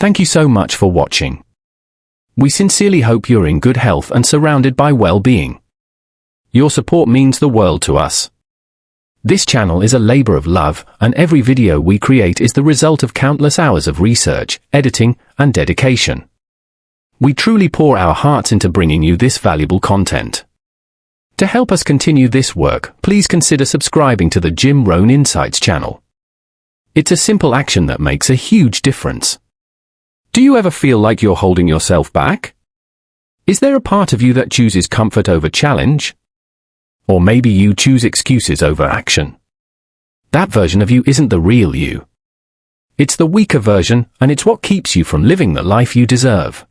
Thank you so much for watching. We sincerely hope you're in good health and surrounded by well-being. Your support means the world to us. This channel is a labor of love, and every video we create is the result of countless hours of research, editing, and dedication. We truly pour our hearts into bringing you this valuable content. To help us continue this work, please consider subscribing to the Rohn Insights channel. It's a simple action that makes a huge difference. Do you ever feel like you're holding yourself back? Is there a part of you that chooses comfort over challenge? Or maybe you choose excuses over action? That version of you isn't the real you. It's the weaker version, and it's what keeps you from living the life you deserve.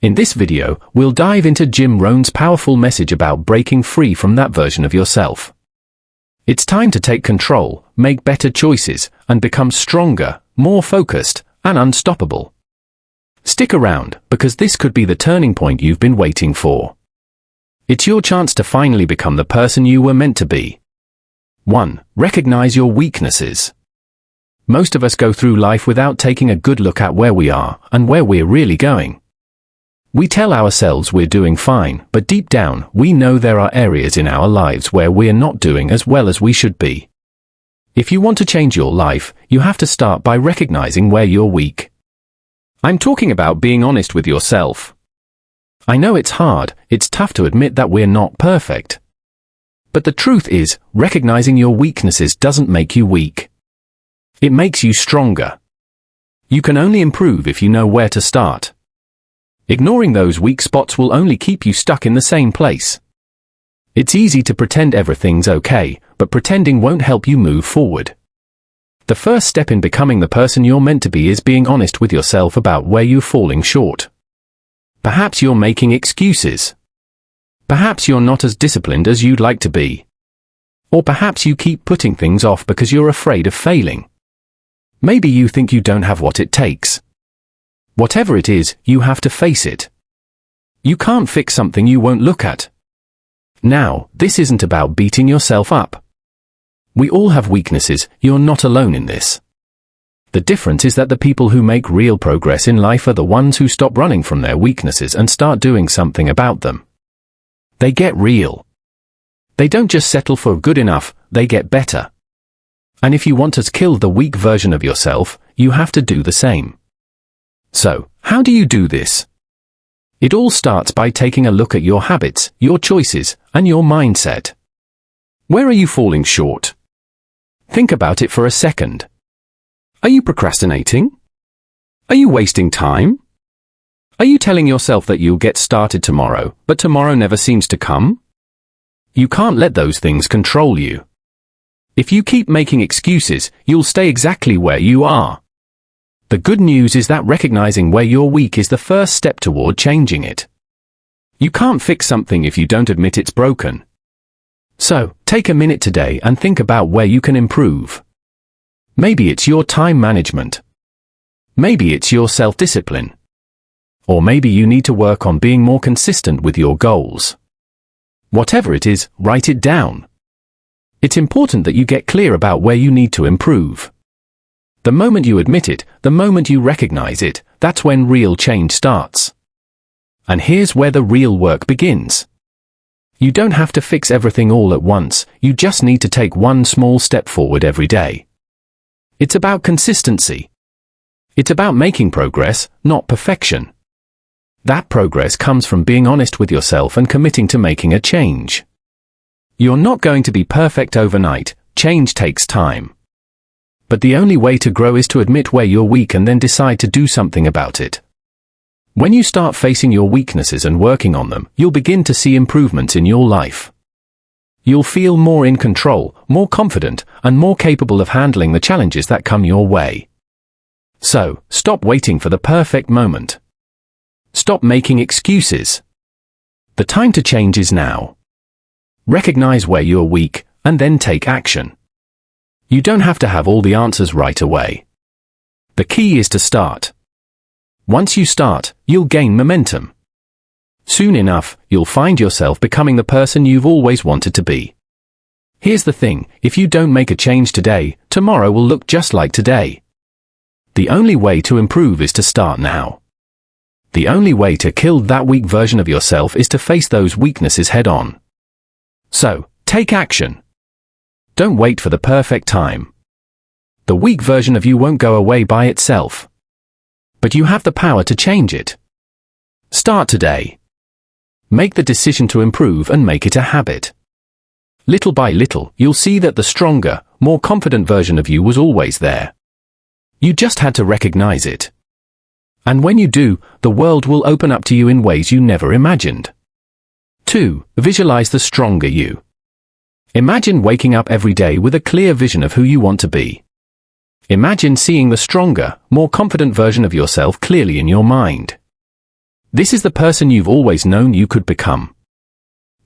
In this video, we'll dive into Rohn's powerful message about breaking free from that version of yourself. It's time to take control, make better choices, and become stronger, more focused, and unstoppable. Stick around, because this could be the turning point you've been waiting for. It's your chance to finally become the person you were meant to be. 1. Recognize your weaknesses. Most of us go through life without taking a good look at where we are and where we're really going. We tell ourselves we're doing fine, but deep down, we know there are areas in our lives where we're not doing as well as we should be. If you want to change your life, you have to start by recognizing where you're weak. I'm talking about being honest with yourself. I know it's hard, it's tough to admit that we're not perfect. But the truth is, recognizing your weaknesses doesn't make you weak. It makes you stronger. You can only improve if you know where to start. Ignoring those weak spots will only keep you stuck in the same place. It's easy to pretend everything's okay, but pretending won't help you move forward. The first step in becoming the person you're meant to be is being honest with yourself about where you're falling short. Perhaps you're making excuses. Perhaps you're not as disciplined as you'd like to be. Or perhaps you keep putting things off because you're afraid of failing. Maybe you think you don't have what it takes. Whatever it is, you have to face it. You can't fix something you won't look at. Now, this isn't about beating yourself up. We all have weaknesses, you're not alone in this. The difference is that the people who make real progress in life are the ones who stop running from their weaknesses and start doing something about them. They get real. They don't just settle for good enough, they get better. And if you want to kill the weak version of yourself, you have to do the same. So, how do you do this? It all starts by taking a look at your habits, your choices, and your mindset. Where are you falling short? Think about it for a second. Are you procrastinating? Are you wasting time? Are you telling yourself that you'll get started tomorrow, but tomorrow never seems to come? You can't let those things control you. If you keep making excuses, you'll stay exactly where you are. The good news is that recognizing where you're weak is the first step toward changing it. You can't fix something if you don't admit it's broken. So, take a minute today and think about where you can improve. Maybe it's your time management. Maybe it's your self-discipline. Or maybe you need to work on being more consistent with your goals. Whatever it is, write it down. It's important that you get clear about where you need to improve. The moment you admit it, the moment you recognize it, that's when real change starts. And here's where the real work begins. You don't have to fix everything all at once, you just need to take one small step forward every day. It's about consistency. It's about making progress, not perfection. That progress comes from being honest with yourself and committing to making a change. You're not going to be perfect overnight, change takes time. But the only way to grow is to admit where you're weak and then decide to do something about it. When you start facing your weaknesses and working on them, you'll begin to see improvements in your life. You'll feel more in control, more confident, and more capable of handling the challenges that come your way. So, stop waiting for the perfect moment. Stop making excuses. The time to change is now. Recognize where you're weak, and then take action. You don't have to have all the answers right away. The key is to start. Once you start, you'll gain momentum. Soon enough, you'll find yourself becoming the person you've always wanted to be. Here's the thing, if you don't make a change today, tomorrow will look just like today. The only way to improve is to start now. The only way to kill that weak version of yourself is to face those weaknesses head on. So, take action. Don't wait for the perfect time. The weak version of you won't go away by itself. But you have the power to change it. Start today. Make the decision to improve and make it a habit. Little by little, you'll see that the stronger, more confident version of you was always there. You just had to recognize it. And when you do, the world will open up to you in ways you never imagined. 2. Visualize the stronger you. Imagine waking up every day with a clear vision of who you want to be. Imagine seeing the stronger, more confident version of yourself clearly in your mind. This is the person you've always known you could become.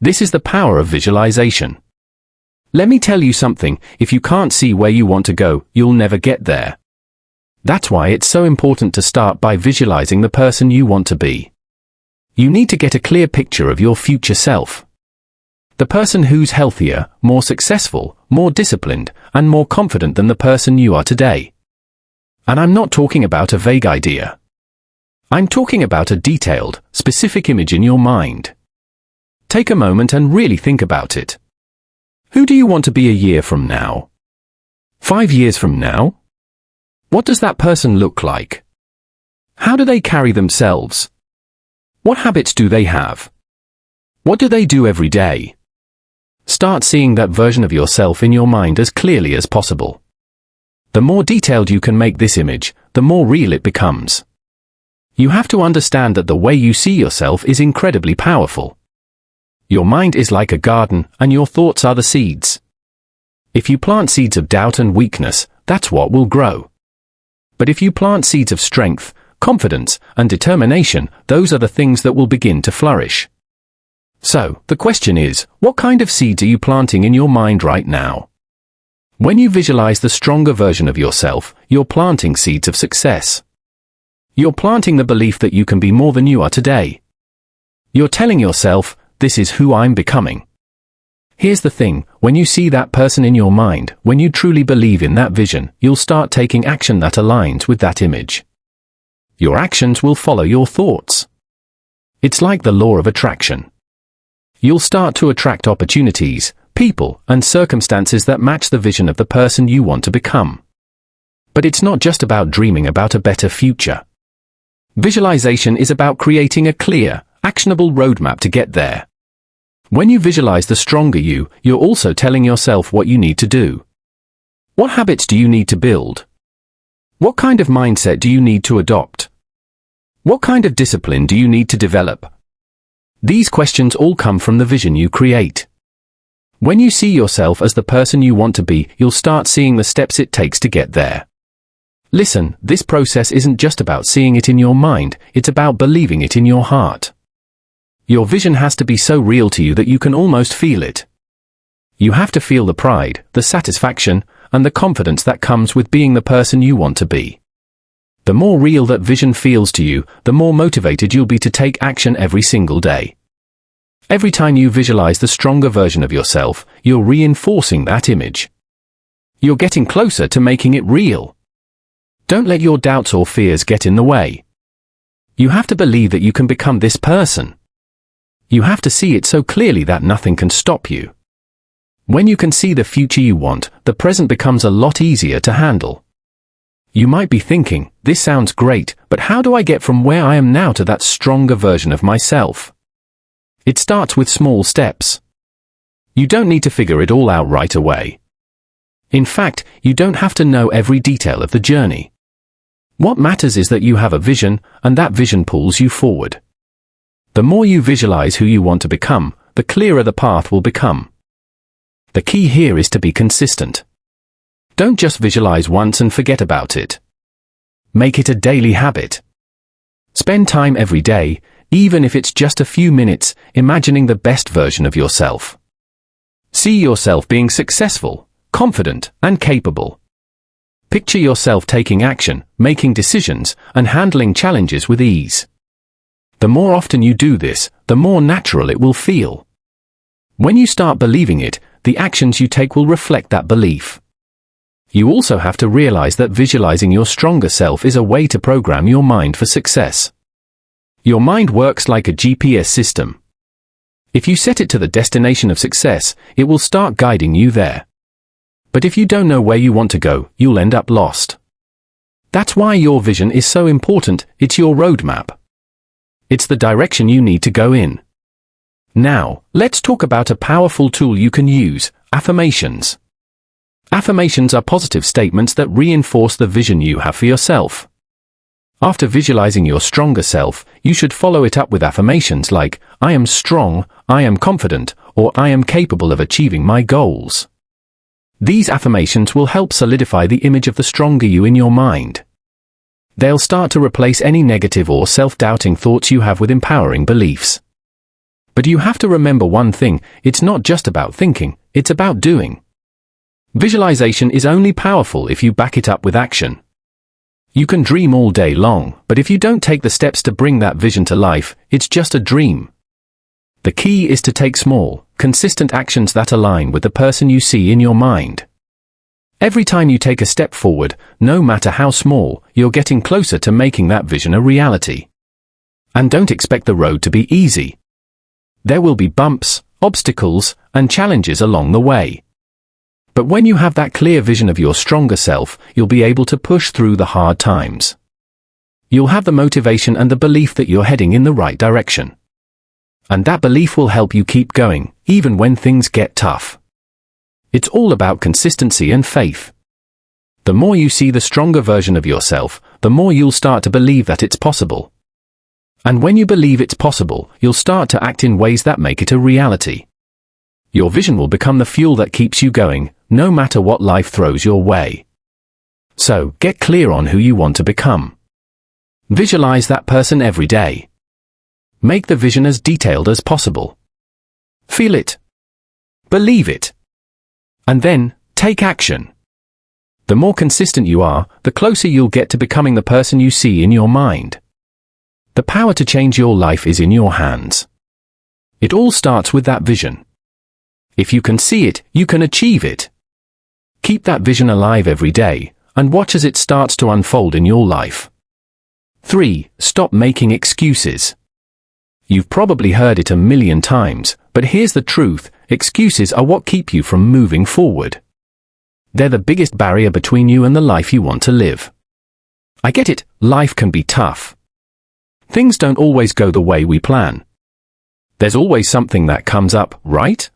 This is the power of visualization. Let me tell you something, if you can't see where you want to go, you'll never get there. That's why it's so important to start by visualizing the person you want to be. You need to get a clear picture of your future self. The person who's healthier, more successful, more disciplined, and more confident than the person you are today. And I'm not talking about a vague idea. I'm talking about a detailed, specific image in your mind. Take a moment and really think about it. Who do you want to be a year from now? 5 years from now? What does that person look like? How do they carry themselves? What habits do they have? What do they do every day? Start seeing that version of yourself in your mind as clearly as possible. The more detailed you can make this image, the more real it becomes. You have to understand that the way you see yourself is incredibly powerful. Your mind is like a garden, and your thoughts are the seeds. If you plant seeds of doubt and weakness, that's what will grow. But if you plant seeds of strength, confidence, and determination, those are the things that will begin to flourish. So, the question is, what kind of seeds are you planting in your mind right now? When you visualize the stronger version of yourself, you're planting seeds of success. You're planting the belief that you can be more than you are today. You're telling yourself, this is who I'm becoming. Here's the thing, when you see that person in your mind, when you truly believe in that vision, you'll start taking action that aligns with that image. Your actions will follow your thoughts. It's like the law of attraction. You'll start to attract opportunities, people, and circumstances that match the vision of the person you want to become. But it's not just about dreaming about a better future. Visualization is about creating a clear, actionable roadmap to get there. When you visualize the stronger you, you're also telling yourself what you need to do. What habits do you need to build? What kind of mindset do you need to adopt? What kind of discipline do you need to develop? These questions all come from the vision you create. When you see yourself as the person you want to be, you'll start seeing the steps it takes to get there. Listen, this process isn't just about seeing it in your mind, it's about believing it in your heart. Your vision has to be so real to you that you can almost feel it. You have to feel the pride, the satisfaction, and the confidence that comes with being the person you want to be. The more real that vision feels to you, the more motivated you'll be to take action every single day. Every time you visualize the stronger version of yourself, you're reinforcing that image. You're getting closer to making it real. Don't let your doubts or fears get in the way. You have to believe that you can become this person. You have to see it so clearly that nothing can stop you. When you can see the future you want, the present becomes a lot easier to handle. You might be thinking, this sounds great, but how do I get from where I am now to that stronger version of myself? It starts with small steps. You don't need to figure it all out right away. In fact, you don't have to know every detail of the journey. What matters is that you have a vision, and that vision pulls you forward. The more you visualize who you want to become, the clearer the path will become. The key here is to be consistent. Don't just visualize once and forget about it. Make it a daily habit. Spend time every day, even if it's just a few minutes, imagining the best version of yourself. See yourself being successful, confident, and capable. Picture yourself taking action, making decisions, and handling challenges with ease. The more often you do this, the more natural it will feel. When you start believing it, the actions you take will reflect that belief. You also have to realize that visualizing your stronger self is a way to program your mind for success. Your mind works like a GPS system. If you set it to the destination of success, it will start guiding you there. But if you don't know where you want to go, you'll end up lost. That's why your vision is so important. It's your roadmap. It's the direction you need to go in. Now, let's talk about a powerful tool you can use: affirmations. Affirmations are positive statements that reinforce the vision you have for yourself. After visualizing your stronger self, you should follow it up with affirmations like, "I am strong," "I am confident," or "I am capable of achieving my goals." These affirmations will help solidify the image of the stronger you in your mind. They'll start to replace any negative or self-doubting thoughts you have with empowering beliefs. But you have to remember one thing: it's not just about thinking, it's about doing. Visualization is only powerful if you back it up with action. You can dream all day long, but if you don't take the steps to bring that vision to life, it's just a dream. The key is to take small, consistent actions that align with the person you see in your mind. Every time you take a step forward, no matter how small, you're getting closer to making that vision a reality. And don't expect the road to be easy. There will be bumps, obstacles, and challenges along the way. But when you have that clear vision of your stronger self, you'll be able to push through the hard times. You'll have the motivation and the belief that you're heading in the right direction. And that belief will help you keep going, even when things get tough. It's all about consistency and faith. The more you see the stronger version of yourself, the more you'll start to believe that it's possible. And when you believe it's possible, you'll start to act in ways that make it a reality. Your vision will become the fuel that keeps you going, no matter what life throws your way. So, get clear on who you want to become. Visualize that person every day. Make the vision as detailed as possible. Feel it. Believe it. And then, take action. The more consistent you are, the closer you'll get to becoming the person you see in your mind. The power to change your life is in your hands. It all starts with that vision. If you can see it, you can achieve it. Keep that vision alive every day, and watch as it starts to unfold in your life. 3. Stop making excuses. You've probably heard it a million times, but here's the truth: excuses are what keep you from moving forward. They're the biggest barrier between you and the life you want to live. I get it, life can be tough. Things don't always go the way we plan. There's always something that comes up, right?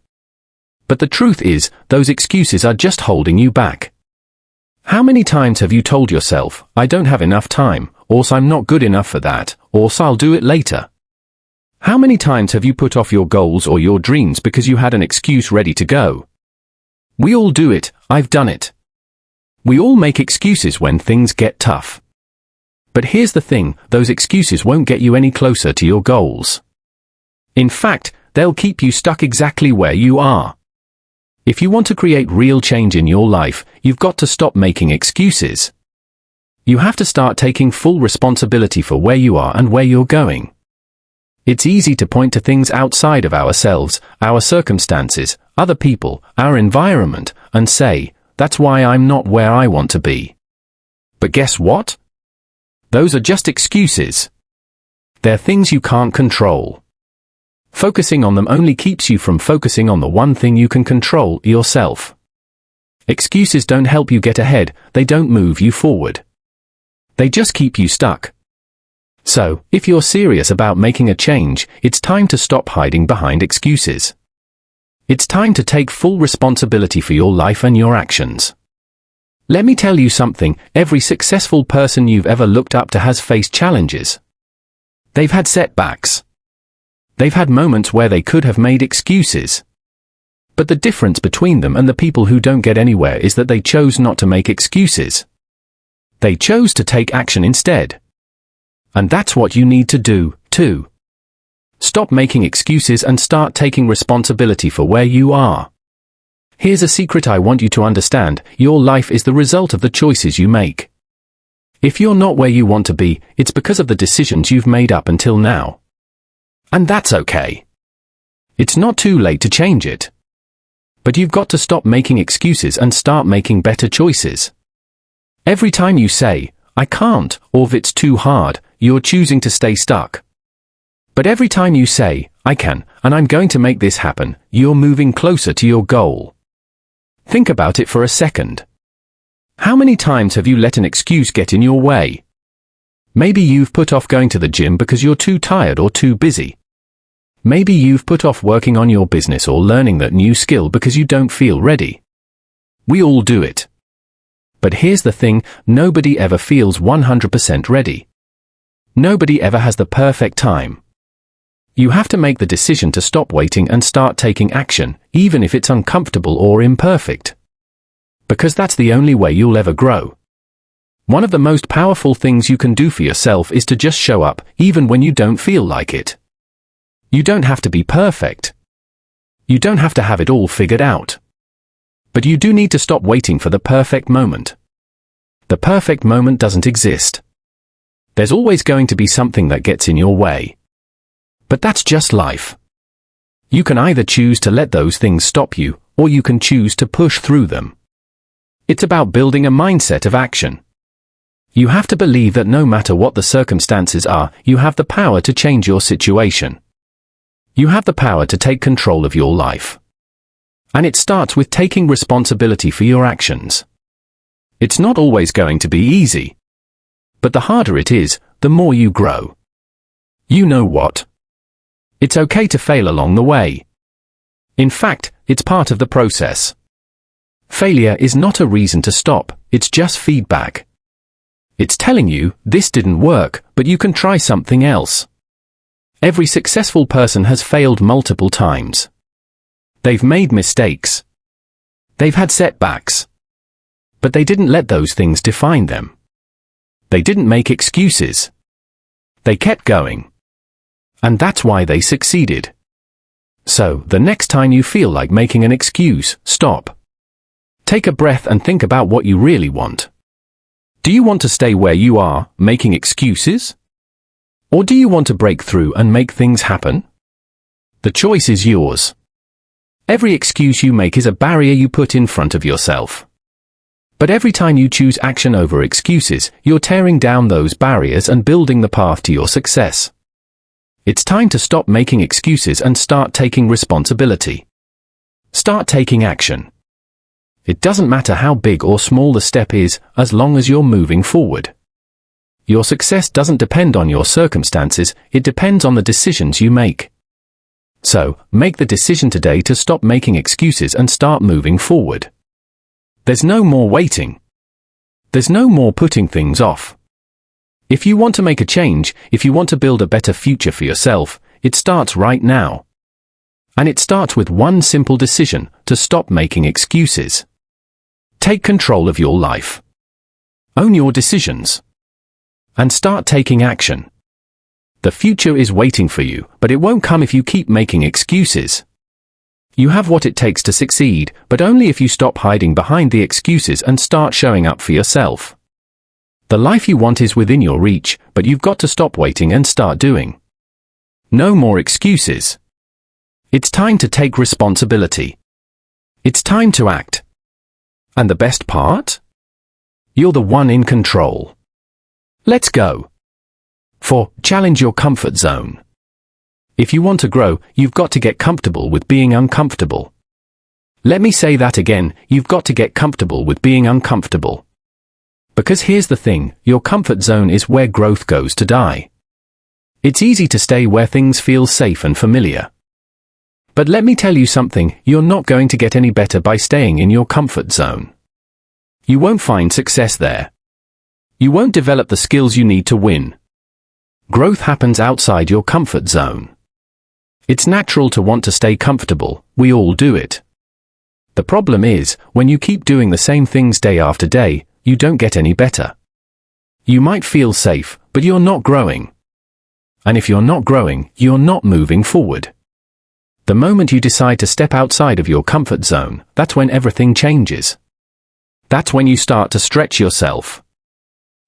But the truth is, those excuses are just holding you back. How many times have you told yourself, "I don't have enough time," or "I'm not good enough for that," or "I'll do it later"? How many times have you put off your goals or your dreams because you had an excuse ready to go? We all do it. I've done it. We all make excuses when things get tough. But here's the thing: those excuses won't get you any closer to your goals. In fact, they'll keep you stuck exactly where you are. If you want to create real change in your life, you've got to stop making excuses. You have to start taking full responsibility for where you are and where you're going. It's easy to point to things outside of ourselves, our circumstances, other people, our environment, and say, "That's why I'm not where I want to be." But guess what? Those are just excuses. They're things you can't control. Focusing on them only keeps you from focusing on the one thing you can control: yourself. Excuses don't help you get ahead, they don't move you forward. They just keep you stuck. So, if you're serious about making a change, it's time to stop hiding behind excuses. It's time to take full responsibility for your life and your actions. Let me tell you something: every successful person you've ever looked up to has faced challenges. They've had setbacks. They've had moments where they could have made excuses. But the difference between them and the people who don't get anywhere is that they chose not to make excuses. They chose to take action instead. And that's what you need to do, too. Stop making excuses and start taking responsibility for where you are. Here's a secret I want you to understand: your life is the result of the choices you make. If you're not where you want to be, it's because of the decisions you've made up until now. And that's okay. It's not too late to change it. But you've got to stop making excuses and start making better choices. Every time you say, I can't, or if it's too hard, you're choosing to stay stuck. But every time you say, I can, and I'm going to make this happen, you're moving closer to your goal. Think about it for a second. How many times have you let an excuse get in your way? Maybe you've put off going to the gym because you're too tired or too busy. Maybe you've put off working on your business or learning that new skill because you don't feel ready. We all do it. But here's the thing, nobody ever feels 100% ready. Nobody ever has the perfect time. You have to make the decision to stop waiting and start taking action, even if it's uncomfortable or imperfect. Because that's the only way you'll ever grow. One of the most powerful things you can do for yourself is to just show up, even when you don't feel like it. You don't have to be perfect. You don't have to have it all figured out. But you do need to stop waiting for the perfect moment. The perfect moment doesn't exist. There's always going to be something that gets in your way. But that's just life. You can either choose to let those things stop you, or you can choose to push through them. It's about building a mindset of action. You have to believe that no matter what the circumstances are, you have the power to change your situation. You have the power to take control of your life. And it starts with taking responsibility for your actions. It's not always going to be easy. But the harder it is, the more you grow. You know what? It's okay to fail along the way. In fact, it's part of the process. Failure is not a reason to stop, it's just feedback. It's telling you, this didn't work, but you can try something else. Every successful person has failed multiple times. They've made mistakes. They've had setbacks. But they didn't let those things define them. They didn't make excuses. They kept going. And that's why they succeeded. So, the next time you feel like making an excuse, stop. Take a breath and think about what you really want. Do you want to stay where you are, making excuses? Or do you want to break through and make things happen? The choice is yours. Every excuse you make is a barrier you put in front of yourself. But every time you choose action over excuses, you're tearing down those barriers and building the path to your success. It's time to stop making excuses and start taking responsibility. Start taking action. It doesn't matter how big or small the step is, as long as you're moving forward. Your success doesn't depend on your circumstances, it depends on the decisions you make. So, make the decision today to stop making excuses and start moving forward. There's no more waiting. There's no more putting things off. If you want to make a change, if you want to build a better future for yourself, it starts right now. And it starts with one simple decision, to stop making excuses. Take control of your life. Own your decisions. And start taking action. The future is waiting for you, but it won't come if you keep making excuses. You have what it takes to succeed, but only if you stop hiding behind the excuses and start showing up for yourself. The life you want is within your reach, but you've got to stop waiting and start doing. No more excuses. It's time to take responsibility. It's time to act. And the best part? You're the one in control. Let's go. 4. Challenge your comfort zone. If you want to grow, you've got to get comfortable with being uncomfortable. Let me say that again, you've got to get comfortable with being uncomfortable. Because here's the thing, your comfort zone is where growth goes to die. It's easy to stay where things feel safe and familiar. But let me tell you something, you're not going to get any better by staying in your comfort zone. You won't find success there. You won't develop the skills you need to win. Growth happens outside your comfort zone. It's natural to want to stay comfortable, we all do it. The problem is, when you keep doing the same things day after day, you don't get any better. You might feel safe, but you're not growing. And if you're not growing, you're not moving forward. The moment you decide to step outside of your comfort zone, that's when everything changes. That's when you start to stretch yourself.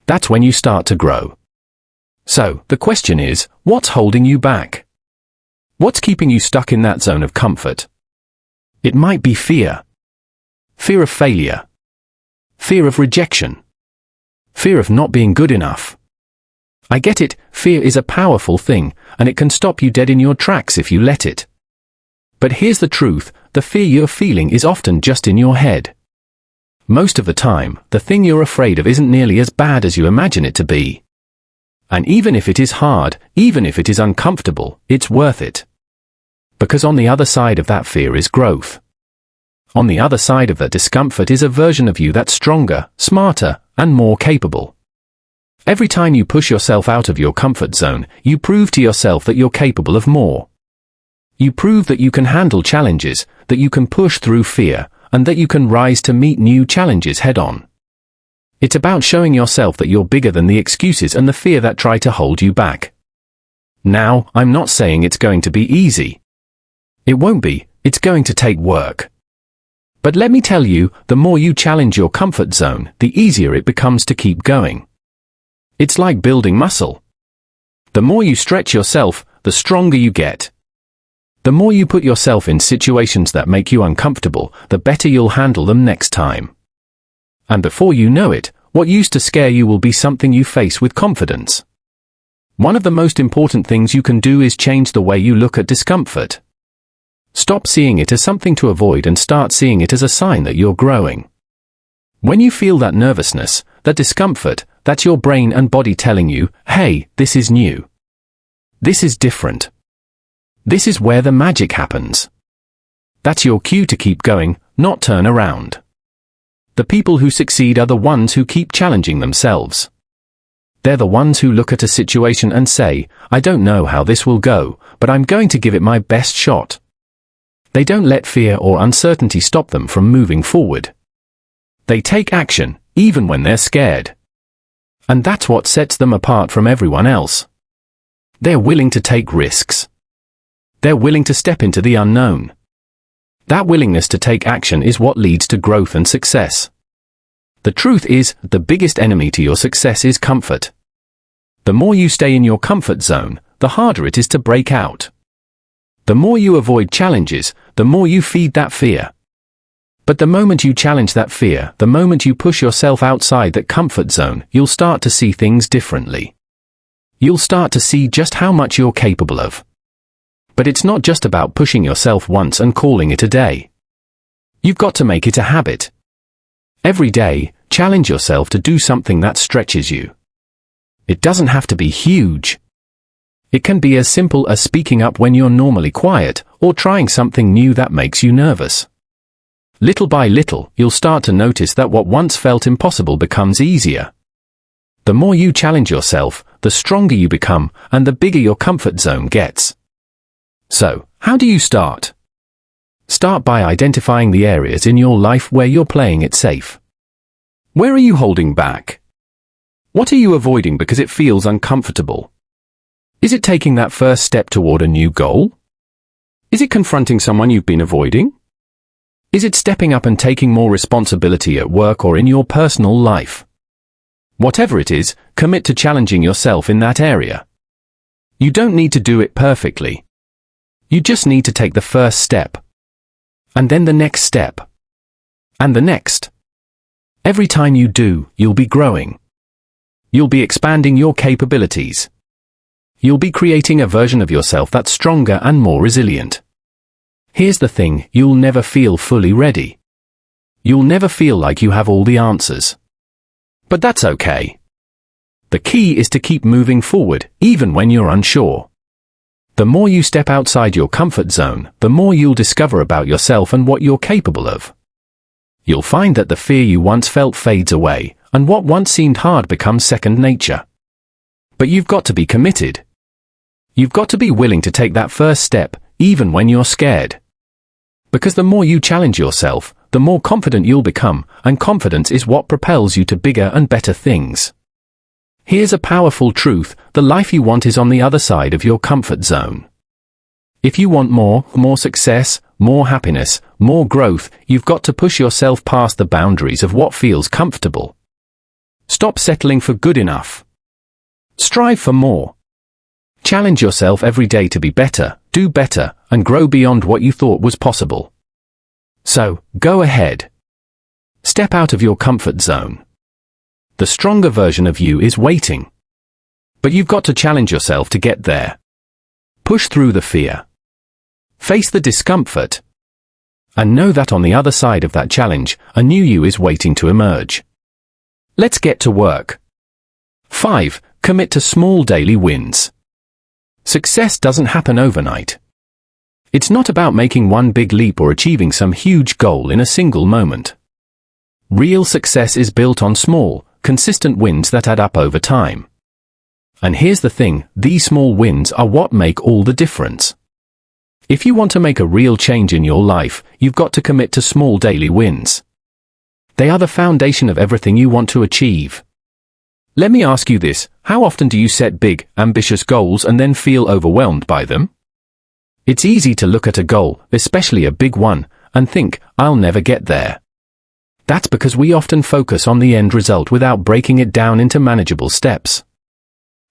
That's when you start to grow. So, the question is, what's holding you back? What's keeping you stuck in that zone of comfort? It might be fear. Fear of failure. Fear of rejection. Fear of not being good enough. I get it, fear is a powerful thing, and it can stop you dead in your tracks if you let it. But here's the truth, the fear you're feeling is often just in your head. Most of the time, the thing you're afraid of isn't nearly as bad as you imagine it to be. And even if it is hard, even if it is uncomfortable, it's worth it. Because on the other side of that fear is growth. On the other side of that discomfort is a version of you that's stronger, smarter, and more capable. Every time you push yourself out of your comfort zone, you prove to yourself that you're capable of more. You prove that you can handle challenges, that you can push through fear, and that you can rise to meet new challenges head-on. It's about showing yourself that you're bigger than the excuses and the fear that try to hold you back. Now, I'm not saying it's going to be easy. It won't be, it's going to take work. But let me tell you, the more you challenge your comfort zone, the easier it becomes to keep going. It's like building muscle. The more you stretch yourself, the stronger you get. The more you put yourself in situations that make you uncomfortable, the better you'll handle them next time. And before you know it, what used to scare you will be something you face with confidence. One of the most important things you can do is change the way you look at discomfort. Stop seeing it as something to avoid and start seeing it as a sign that you're growing. When you feel that nervousness, that discomfort, that's your brain and body telling you, hey, this is new. This is different. This is where the magic happens. That's your cue to keep going, not turn around. The people who succeed are the ones who keep challenging themselves. They're the ones who look at a situation and say, I don't know how this will go, but I'm going to give it my best shot. They don't let fear or uncertainty stop them from moving forward. They take action, even when they're scared. And that's what sets them apart from everyone else. They're willing to take risks. They're willing to step into the unknown. That willingness to take action is what leads to growth and success. The truth is, the biggest enemy to your success is comfort. The more you stay in your comfort zone, the harder it is to break out. The more you avoid challenges, the more you feed that fear. But the moment you challenge that fear, the moment you push yourself outside that comfort zone, you'll start to see things differently. You'll start to see just how much you're capable of. But it's not just about pushing yourself once and calling it a day. You've got to make it a habit. Every day, challenge yourself to do something that stretches you. It doesn't have to be huge. It can be as simple as speaking up when you're normally quiet, or trying something new that makes you nervous. Little by little, you'll start to notice that what once felt impossible becomes easier. The more you challenge yourself, the stronger you become, and the bigger your comfort zone gets. So, how do you start? Start by identifying the areas in your life where you're playing it safe. Where are you holding back? What are you avoiding because it feels uncomfortable? Is it taking that first step toward a new goal? Is it confronting someone you've been avoiding? Is it stepping up and taking more responsibility at work or in your personal life? Whatever it is, commit to challenging yourself in that area. You don't need to do it perfectly. You just need to take the first step. And then the next step. And the next. Every time you do, you'll be growing. You'll be expanding your capabilities. You'll be creating a version of yourself that's stronger and more resilient. Here's the thing, you'll never feel fully ready. You'll never feel like you have all the answers. But that's okay. The key is to keep moving forward, even when you're unsure. The more you step outside your comfort zone, the more you'll discover about yourself and what you're capable of. You'll find that the fear you once felt fades away, and what once seemed hard becomes second nature. But you've got to be committed. You've got to be willing to take that first step, even when you're scared. Because the more you challenge yourself, the more confident you'll become, and confidence is what propels you to bigger and better things. Here's a powerful truth, the life you want is on the other side of your comfort zone. If you want more success, more happiness, more growth, you've got to push yourself past the boundaries of what feels comfortable. Stop settling for good enough. Strive for more. Challenge yourself every day to be better, do better, and grow beyond what you thought was possible. So, go ahead. Step out of your comfort zone. The stronger version of you is waiting. But you've got to challenge yourself to get there. Push through the fear. Face the discomfort. And know that on the other side of that challenge, a new you is waiting to emerge. Let's get to work. 5. Commit to small daily wins. Success doesn't happen overnight. It's not about making one big leap or achieving some huge goal in a single moment. Real success is built on small, consistent wins that add up over time. And here's the thing, these small wins are what make all the difference. If you want to make a real change in your life, you've got to commit to small daily wins. They are the foundation of everything you want to achieve. Let me ask you this, how often do you set big, ambitious goals and then feel overwhelmed by them? It's easy to look at a goal, especially a big one, and think, I'll never get there. That's because we often focus on the end result without breaking it down into manageable steps.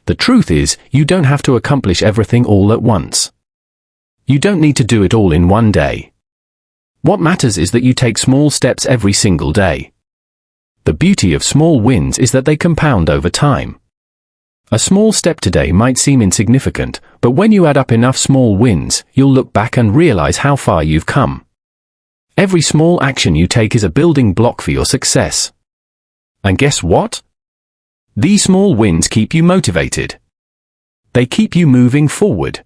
The truth is, you don't have to accomplish everything all at once. You don't need to do it all in one day. What matters is that you take small steps every single day. The beauty of small wins is that they compound over time. A small step today might seem insignificant, but when you add up enough small wins, you'll look back and realize how far you've come. Every small action you take is a building block for your success. And guess what? These small wins keep you motivated. They keep you moving forward.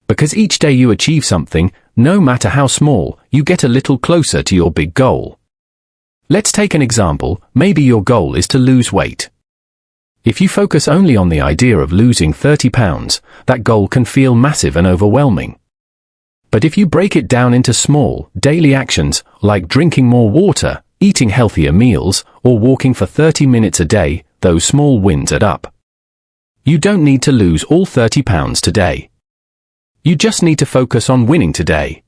Because each day you achieve something, no matter how small, you get a little closer to your big goal. Let's take an example, maybe your goal is to lose weight. If you focus only on the idea of losing 30 pounds, that goal can feel massive and overwhelming. But if you break it down into small, daily actions, like drinking more water, eating healthier meals, or walking for 30 minutes a day, those small wins add up. You don't need to lose all 30 pounds today. You just need to focus on winning today.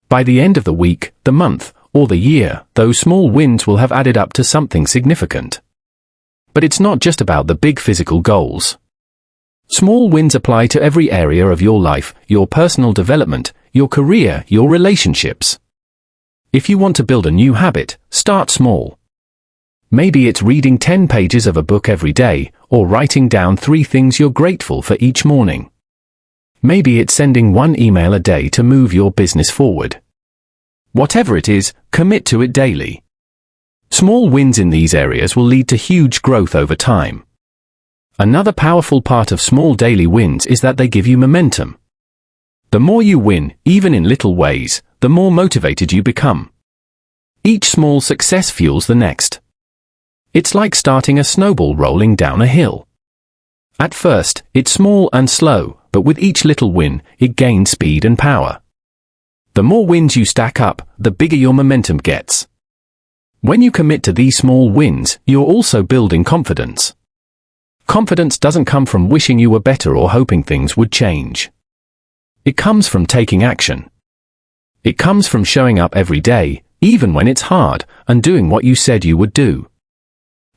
By the end of the week, the month, or the year, those small wins will have added up to something significant. But it's not just about the big physical goals. Small wins apply to every area of your life, your personal development, your career, your relationships. If you want to build a new habit, start small. Maybe it's reading 10 pages of a book every day, or writing down 3 things you're grateful for each morning. Maybe it's sending 1 email a day to move your business forward. Whatever it is, commit to it daily. Small wins in these areas will lead to huge growth over time. Another powerful part of small daily wins is that they give you momentum. The more you win, even in little ways, the more motivated you become. Each small success fuels the next. It's like starting a snowball rolling down a hill. At first, it's small and slow, but with each little win, it gains speed and power. The more wins you stack up, the bigger your momentum gets. When you commit to these small wins, you're also building confidence. Confidence doesn't come from wishing you were better or hoping things would change. It comes from taking action. It comes from showing up every day, even when it's hard, and doing what you said you would do.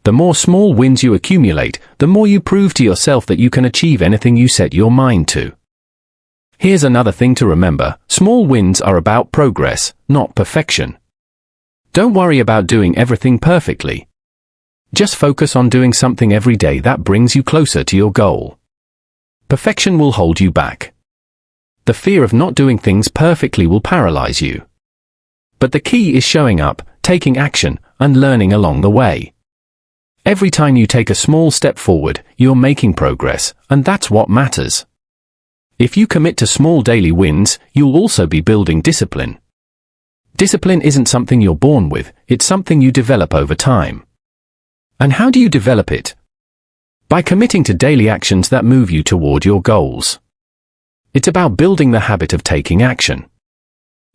The more small wins you accumulate, the more you prove to yourself that you can achieve anything you set your mind to. Here's another thing to remember, small wins are about progress, not perfection. Don't worry about doing everything perfectly. Just focus on doing something every day that brings you closer to your goal. Perfection will hold you back. The fear of not doing things perfectly will paralyze you. But the key is showing up, taking action, and learning along the way. Every time you take a small step forward, you're making progress, and that's what matters. If you commit to small daily wins, you'll also be building discipline. Discipline isn't something you're born with, it's something you develop over time. And how do you develop it? By committing to daily actions that move you toward your goals. It's about building the habit of taking action.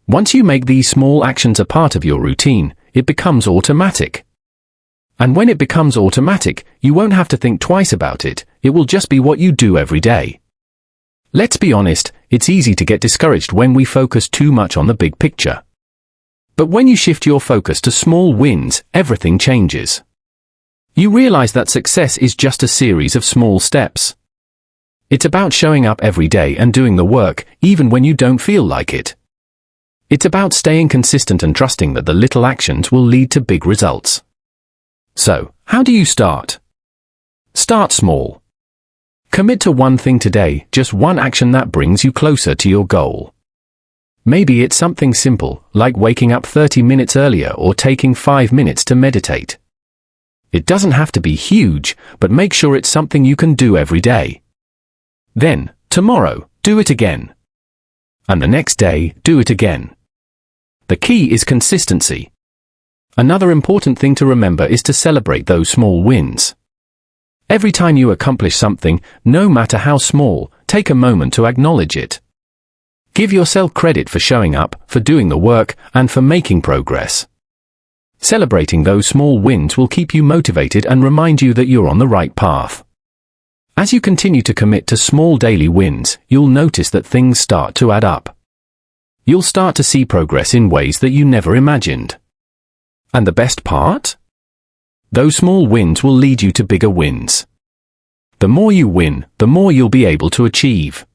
Once you make these small actions a part of your routine, it becomes automatic. And when it becomes automatic, you won't have to think twice about it, it will just be what you do every day. Let's be honest, it's easy to get discouraged when we focus too much on the big picture. But when you shift your focus to small wins, everything changes. You realize that success is just a series of small steps. It's about showing up every day and doing the work, even when you don't feel like it. It's about staying consistent and trusting that the little actions will lead to big results. So, how do you start? Start small. Commit to one thing today, just one action that brings you closer to your goal. Maybe it's something simple, like waking up 30 minutes earlier or taking 5 minutes to meditate. It doesn't have to be huge, but make sure it's something you can do every day. Then, tomorrow, do it again. And the next day, do it again. The key is consistency. Another important thing to remember is to celebrate those small wins. Every time you accomplish something, no matter how small, take a moment to acknowledge it. Give yourself credit for showing up, for doing the work, and for making progress. Celebrating those small wins will keep you motivated and remind you that you're on the right path. As you continue to commit to small daily wins, you'll notice that things start to add up. You'll start to see progress in ways that you never imagined. And the best part? Those small wins will lead you to bigger wins. The more you win, the more you'll be able to achieve.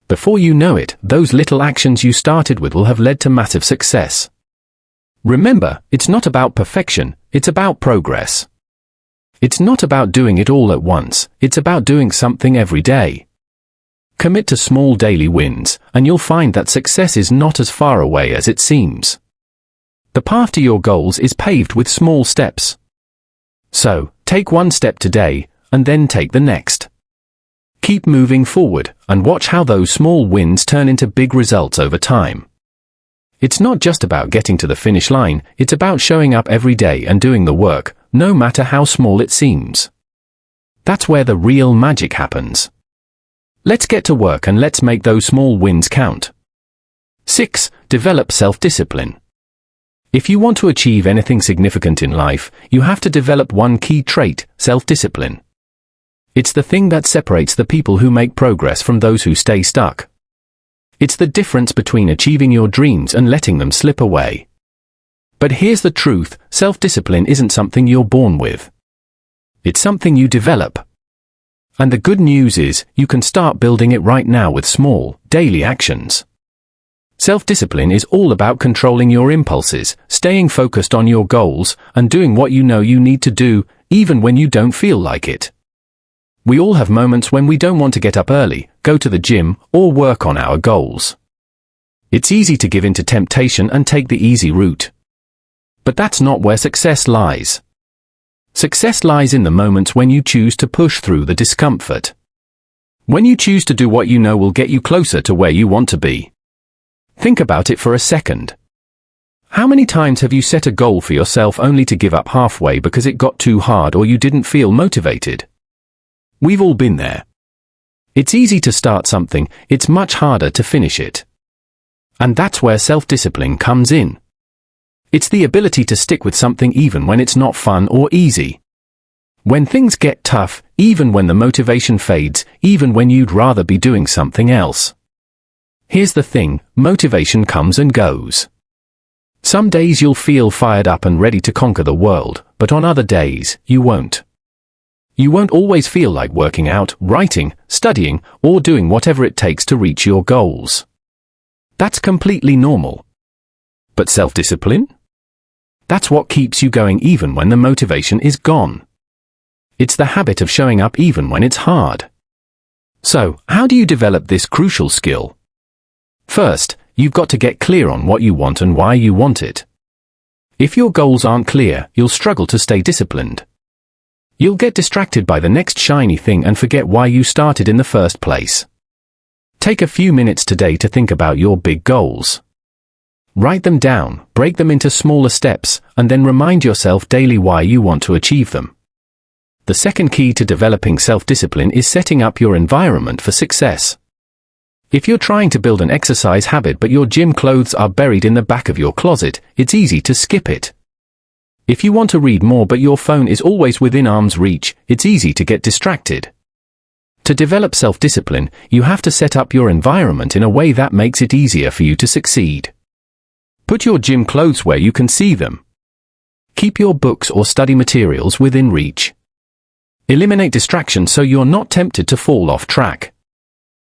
Before you know it, those little actions you started with will have led to massive success. Remember, it's not about perfection, it's about progress. It's not about doing it all at once, it's about doing something every day. Commit to small daily wins, and you'll find that success is not as far away as it seems. The path to your goals is paved with small steps. So, take one step today, and then take the next. Keep moving forward, and watch how those small wins turn into big results over time. It's not just about getting to the finish line, it's about showing up every day and doing the work, no matter how small it seems. That's where the real magic happens. Let's get to work and let's make those small wins count. 6. Develop self-discipline. If you want to achieve anything significant in life, you have to develop one key trait, self-discipline. It's the thing that separates the people who make progress from those who stay stuck. It's the difference between achieving your dreams and letting them slip away. But here's the truth, self-discipline isn't something you're born with. It's something you develop. And the good news is, you can start building it right now with small, daily actions. Self-discipline is all about controlling your impulses, staying focused on your goals, and doing what you know you need to do, even when you don't feel like it. We all have moments when we don't want to get up early, go to the gym, or work on our goals. It's easy to give in to temptation and take the easy route. But that's not where success lies. Success lies in the moments when you choose to push through the discomfort. When you choose to do what you know will get you closer to where you want to be. Think about it for a second. How many times have you set a goal for yourself only to give up halfway because it got too hard or you didn't feel motivated? We've all been there. It's easy to start something, it's much harder to finish it. And that's where self-discipline comes in. It's the ability to stick with something even when it's not fun or easy. When things get tough, even when the motivation fades, even when you'd rather be doing something else. Here's the thing, motivation comes and goes. Some days you'll feel fired up and ready to conquer the world, but on other days, you won't. You won't always feel like working out, writing, studying, or doing whatever it takes to reach your goals. That's completely normal. But self-discipline? That's what keeps you going even when the motivation is gone. It's the habit of showing up even when it's hard. So, how do you develop this crucial skill? First, you've got to get clear on what you want and why you want it. If your goals aren't clear, you'll struggle to stay disciplined. You'll get distracted by the next shiny thing and forget why you started in the first place. Take a few minutes today to think about your big goals. Write them down, break them into smaller steps, and then remind yourself daily why you want to achieve them. The second key to developing self-discipline is setting up your environment for success. If you're trying to build an exercise habit but your gym clothes are buried in the back of your closet, it's easy to skip it. If you want to read more but your phone is always within arm's reach, it's easy to get distracted. To develop self-discipline, you have to set up your environment in a way that makes it easier for you to succeed. Put your gym clothes where you can see them. Keep your books or study materials within reach. Eliminate distractions so you're not tempted to fall off track.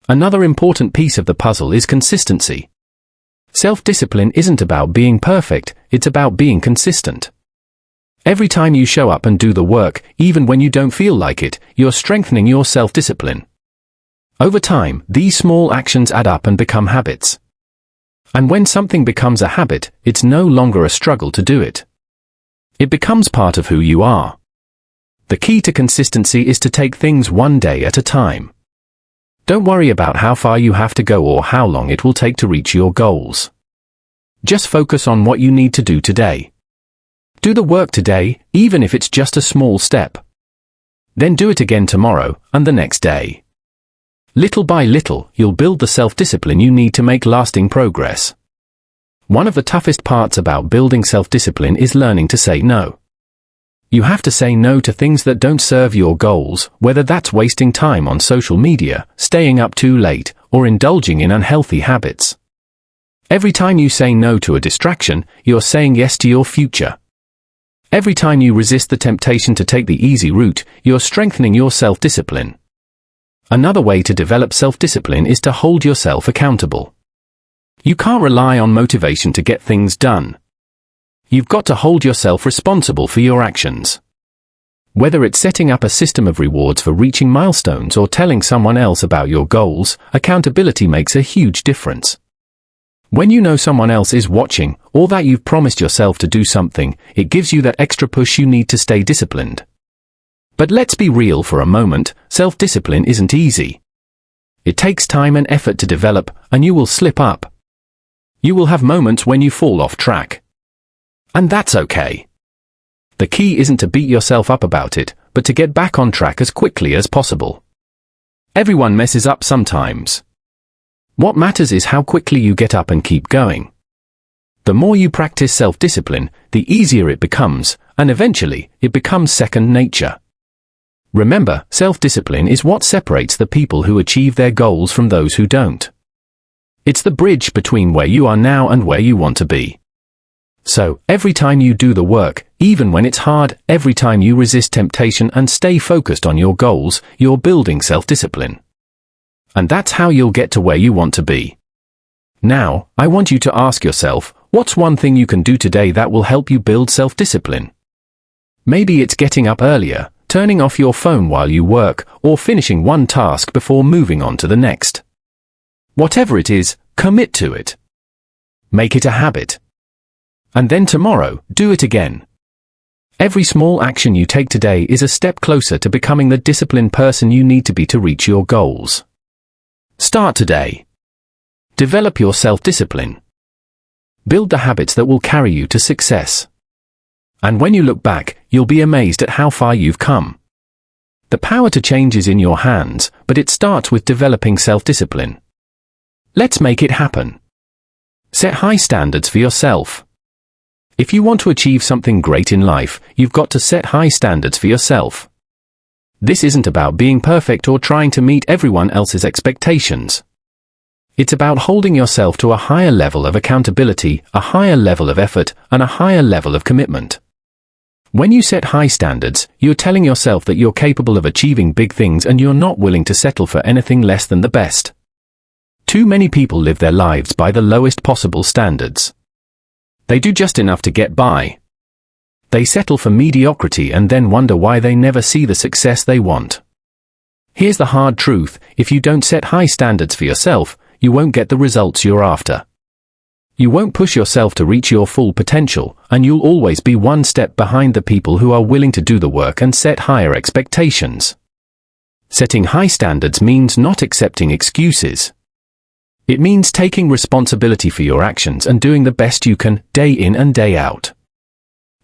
Another important piece of the puzzle is consistency. Self-discipline isn't about being perfect, it's about being consistent. Every time you show up and do the work, even when you don't feel like it, you're strengthening your self-discipline. Over time, these small actions add up and become habits. And when something becomes a habit, it's no longer a struggle to do it. It becomes part of who you are. The key to consistency is to take things one day at a time. Don't worry about how far you have to go or how long it will take to reach your goals. Just focus on what you need to do today. Do the work today, even if it's just a small step. Then do it again tomorrow, and the next day. Little by little, you'll build the self-discipline you need to make lasting progress. One of the toughest parts about building self-discipline is learning to say no. You have to say no to things that don't serve your goals, whether that's wasting time on social media, staying up too late, or indulging in unhealthy habits. Every time you say no to a distraction, you're saying yes to your future. Every time you resist the temptation to take the easy route, you're strengthening your self-discipline. Another way to develop self-discipline is to hold yourself accountable. You can't rely on motivation to get things done. You've got to hold yourself responsible for your actions. Whether it's setting up a system of rewards for reaching milestones or telling someone else about your goals, accountability makes a huge difference. When you know someone else is watching, or that you've promised yourself to do something, it gives you that extra push you need to stay disciplined. But let's be real for a moment, self-discipline isn't easy. It takes time and effort to develop, and you will slip up. You will have moments when you fall off track. And that's okay. The key isn't to beat yourself up about it, but to get back on track as quickly as possible. Everyone messes up sometimes. What matters is how quickly you get up and keep going. The more you practice self-discipline, the easier it becomes, and eventually, it becomes second nature. Remember, self-discipline is what separates the people who achieve their goals from those who don't. It's the bridge between where you are now and where you want to be. So, every time you do the work, even when it's hard, every time you resist temptation and stay focused on your goals, you're building self-discipline. And that's how you'll get to where you want to be. Now, I want you to ask yourself, what's one thing you can do today that will help you build self-discipline? Maybe it's getting up earlier, turning off your phone while you work, or finishing one task before moving on to the next. Whatever it is, commit to it. Make it a habit. And then tomorrow, do it again. Every small action you take today is a step closer to becoming the disciplined person you need to be to reach your goals. Start today. Develop your self-discipline. Build the habits that will carry you to success. And when you look back, you'll be amazed at how far you've come. The power to change is in your hands, but it starts with developing self-discipline. Let's make it happen. Set high standards for yourself. If you want to achieve something great in life, you've got to set high standards for yourself. This isn't about being perfect or trying to meet everyone else's expectations. It's about holding yourself to a higher level of accountability, a higher level of effort, and a higher level of commitment. When you set high standards, you're telling yourself that you're capable of achieving big things and you're not willing to settle for anything less than the best. Too many people live their lives by the lowest possible standards. They do just enough to get by. They settle for mediocrity and then wonder why they never see the success they want. Here's the hard truth: if you don't set high standards for yourself, you won't get the results you're after. You won't push yourself to reach your full potential, and you'll always be one step behind the people who are willing to do the work and set higher expectations. Setting high standards means not accepting excuses. It means taking responsibility for your actions and doing the best you can, day in and day out.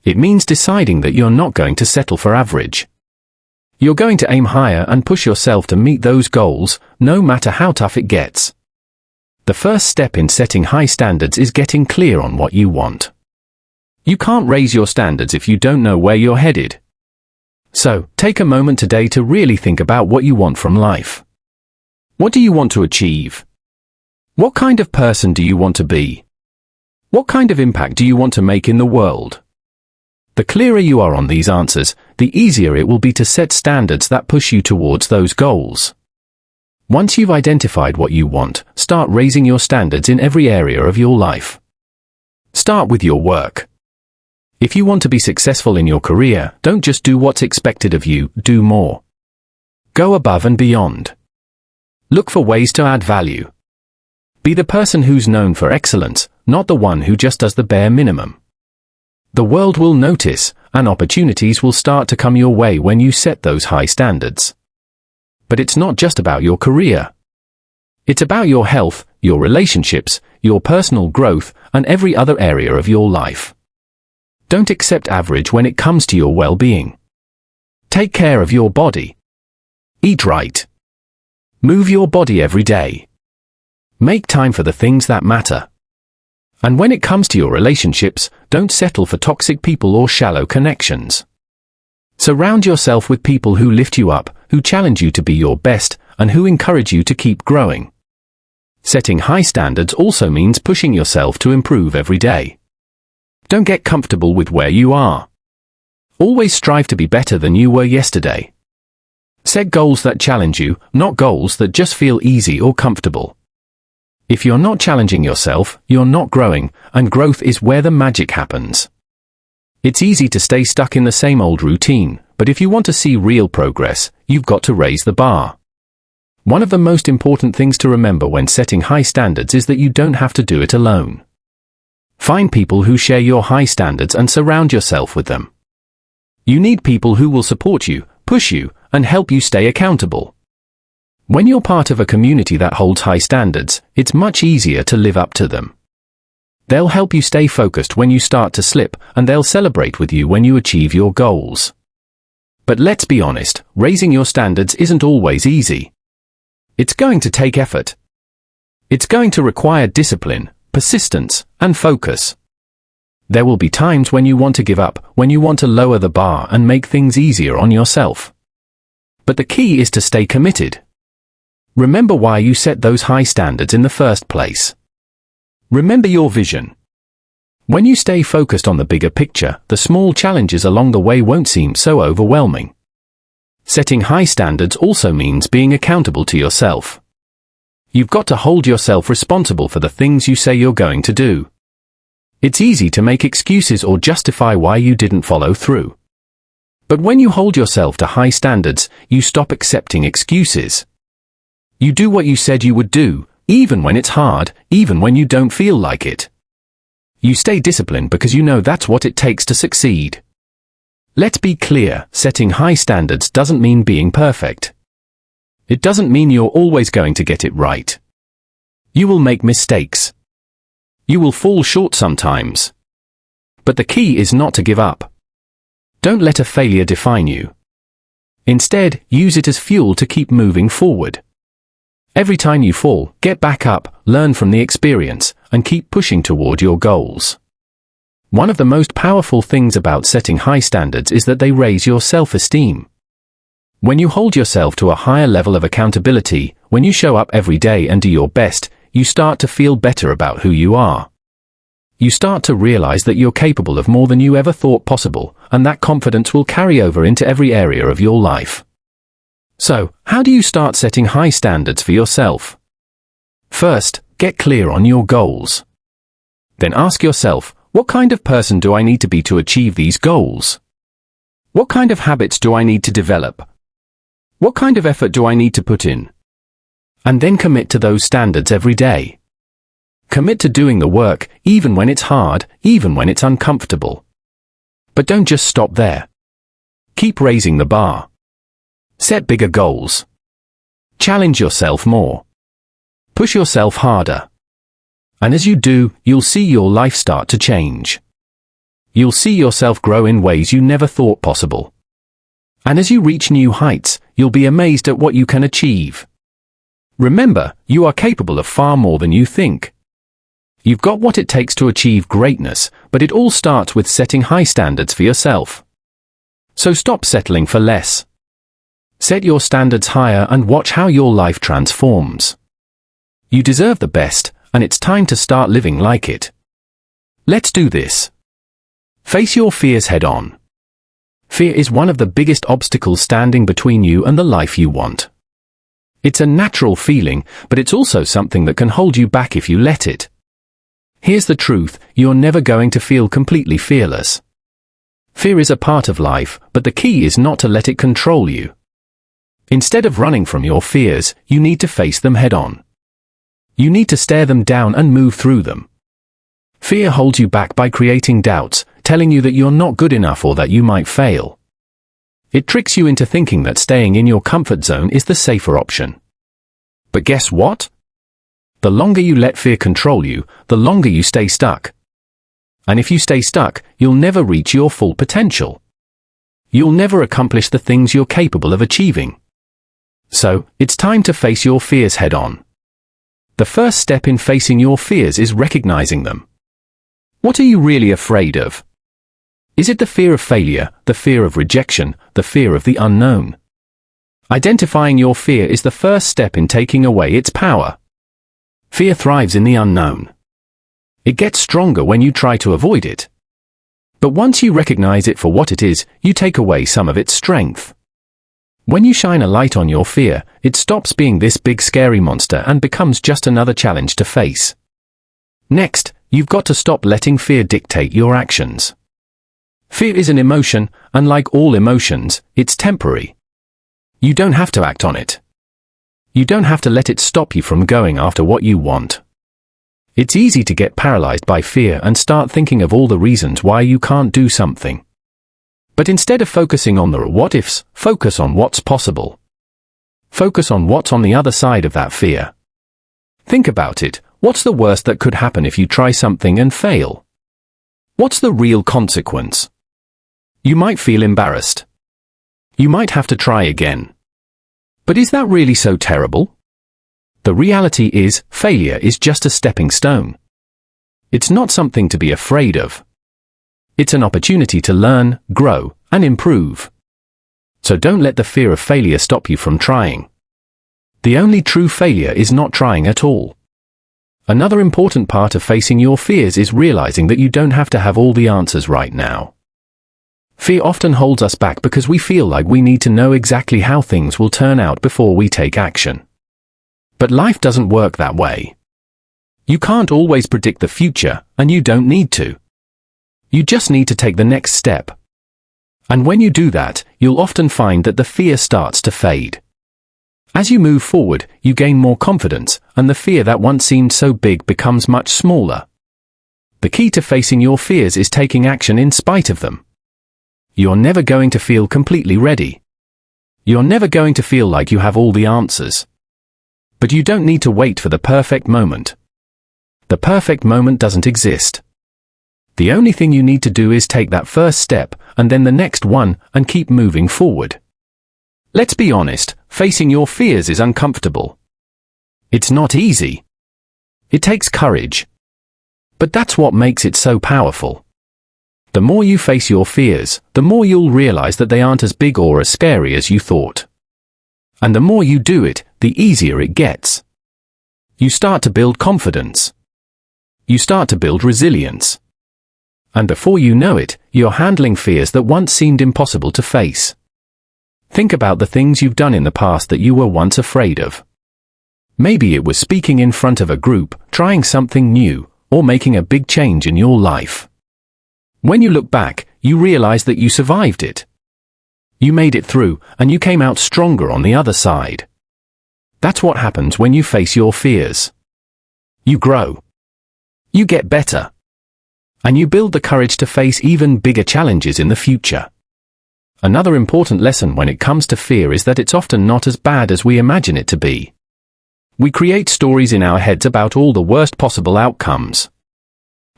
It means deciding that you're not going to settle for average. You're going to aim higher and push yourself to meet those goals, no matter how tough it gets. The first step in setting high standards is getting clear on what you want. You can't raise your standards if you don't know where you're headed. So, take a moment today to really think about what you want from life. What do you want to achieve? What kind of person do you want to be? What kind of impact do you want to make in the world? The clearer you are on these answers, the easier it will be to set standards that push you towards those goals. Once you've identified what you want, start raising your standards in every area of your life. Start with your work. If you want to be successful in your career, don't just do what's expected of you, do more. Go above and beyond. Look for ways to add value. Be the person who's known for excellence, not the one who just does the bare minimum. The world will notice, and opportunities will start to come your way when you set those high standards. But it's not just about your career. It's about your health, your relationships, your personal growth, and every other area of your life. Don't accept average when it comes to your well-being. Take care of your body. Eat right. Move your body every day. Make time for the things that matter. And when it comes to your relationships, don't settle for toxic people or shallow connections. Surround yourself with people who lift you up, who challenge you to be your best, and who encourage you to keep growing. Setting high standards also means pushing yourself to improve every day. Don't get comfortable with where you are. Always strive to be better than you were yesterday. Set goals that challenge you, not goals that just feel easy or comfortable. If you're not challenging yourself, you're not growing, and growth is where the magic happens. It's easy to stay stuck in the same old routine, but if you want to see real progress, you've got to raise the bar. One of the most important things to remember when setting high standards is that you don't have to do it alone. Find people who share your high standards and surround yourself with them. You need people who will support you, push you, and help you stay accountable. When you're part of a community that holds high standards, it's much easier to live up to them. They'll help you stay focused when you start to slip, and they'll celebrate with you when you achieve your goals. But let's be honest, raising your standards isn't always easy. It's going to take effort. It's going to require discipline, persistence, and focus. There will be times when you want to give up, when you want to lower the bar and make things easier on yourself. But the key is to stay committed. Remember why you set those high standards in the first place. Remember your vision. When you stay focused on the bigger picture, the small challenges along the way won't seem so overwhelming. Setting high standards also means being accountable to yourself. You've got to hold yourself responsible for the things you say you're going to do. It's easy to make excuses or justify why you didn't follow through. But when you hold yourself to high standards, you stop accepting excuses. You do what you said you would do, even when it's hard, even when you don't feel like it. You stay disciplined because you know that's what it takes to succeed. Let's be clear, setting high standards doesn't mean being perfect. It doesn't mean you're always going to get it right. You will make mistakes. You will fall short sometimes. But the key is not to give up. Don't let a failure define you. Instead, use it as fuel to keep moving forward. Every time you fall, get back up, learn from the experience, and keep pushing toward your goals. One of the most powerful things about setting high standards is that they raise your self-esteem. When you hold yourself to a higher level of accountability, when you show up every day and do your best, you start to feel better about who you are. You start to realize that you're capable of more than you ever thought possible, and that confidence will carry over into every area of your life. So, how do you start setting high standards for yourself? First, get clear on your goals. Then ask yourself, what kind of person do I need to be to achieve these goals? What kind of habits do I need to develop? What kind of effort do I need to put in? And then commit to those standards every day. Commit to doing the work, even when it's hard, even when it's uncomfortable. But don't just stop there. Keep raising the bar. Set bigger goals. Challenge yourself more. Push yourself harder. And as you do, you'll see your life start to change. You'll see yourself grow in ways you never thought possible. And as you reach new heights, you'll be amazed at what you can achieve. Remember, you are capable of far more than you think. You've got what it takes to achieve greatness, but it all starts with setting high standards for yourself. So stop settling for less. Set your standards higher and watch how your life transforms. You deserve the best, and it's time to start living like it. Let's do this. Face your fears head on. Fear is one of the biggest obstacles standing between you and the life you want. It's a natural feeling, but it's also something that can hold you back if you let it. Here's the truth, you're never going to feel completely fearless. Fear is a part of life, but the key is not to let it control you. Instead of running from your fears, you need to face them head-on. You need to stare them down and move through them. Fear holds you back by creating doubts, telling you that you're not good enough or that you might fail. It tricks you into thinking that staying in your comfort zone is the safer option. But guess what? The longer you let fear control you, the longer you stay stuck. And if you stay stuck, you'll never reach your full potential. You'll never accomplish the things you're capable of achieving. So, it's time to face your fears head-on. The first step in facing your fears is recognizing them. What are you really afraid of? Is it the fear of failure, the fear of rejection, the fear of the unknown? Identifying your fear is the first step in taking away its power. Fear thrives in the unknown. It gets stronger when you try to avoid it. But once you recognize it for what it is, you take away some of its strength. When you shine a light on your fear, it stops being this big scary monster and becomes just another challenge to face. Next, you've got to stop letting fear dictate your actions. Fear is an emotion, and like all emotions, it's temporary. You don't have to act on it. You don't have to let it stop you from going after what you want. It's easy to get paralyzed by fear and start thinking of all the reasons why you can't do something. But instead of focusing on the what-ifs, focus on what's possible. Focus on what's on the other side of that fear. Think about it. What's the worst that could happen if you try something and fail? What's the real consequence? You might feel embarrassed. You might have to try again. But is that really so terrible? The reality is, failure is just a stepping stone. It's not something to be afraid of. It's an opportunity to learn, grow, and improve. So don't let the fear of failure stop you from trying. The only true failure is not trying at all. Another important part of facing your fears is realizing that you don't have to have all the answers right now. Fear often holds us back because we feel like we need to know exactly how things will turn out before we take action. But life doesn't work that way. You can't always predict the future, and you don't need to. You just need to take the next step. And when you do that, you'll often find that the fear starts to fade. As you move forward, you gain more confidence, and the fear that once seemed so big becomes much smaller. The key to facing your fears is taking action in spite of them. You're never going to feel completely ready. You're never going to feel like you have all the answers. But you don't need to wait for the perfect moment. The perfect moment doesn't exist. The only thing you need to do is take that first step, and then the next one, and keep moving forward. Let's be honest, facing your fears is uncomfortable. It's not easy. It takes courage. But that's what makes it so powerful. The more you face your fears, the more you'll realize that they aren't as big or as scary as you thought. And the more you do it, the easier it gets. You start to build confidence. You start to build resilience. And before you know it, you're handling fears that once seemed impossible to face. Think about the things you've done in the past that you were once afraid of. Maybe it was speaking in front of a group, trying something new, or making a big change in your life. When you look back, you realize that you survived it. You made it through, and you came out stronger on the other side. That's what happens when you face your fears. You grow. You get better. And you build the courage to face even bigger challenges in the future. Another important lesson when it comes to fear is that it's often not as bad as we imagine it to be. We create stories in our heads about all the worst possible outcomes.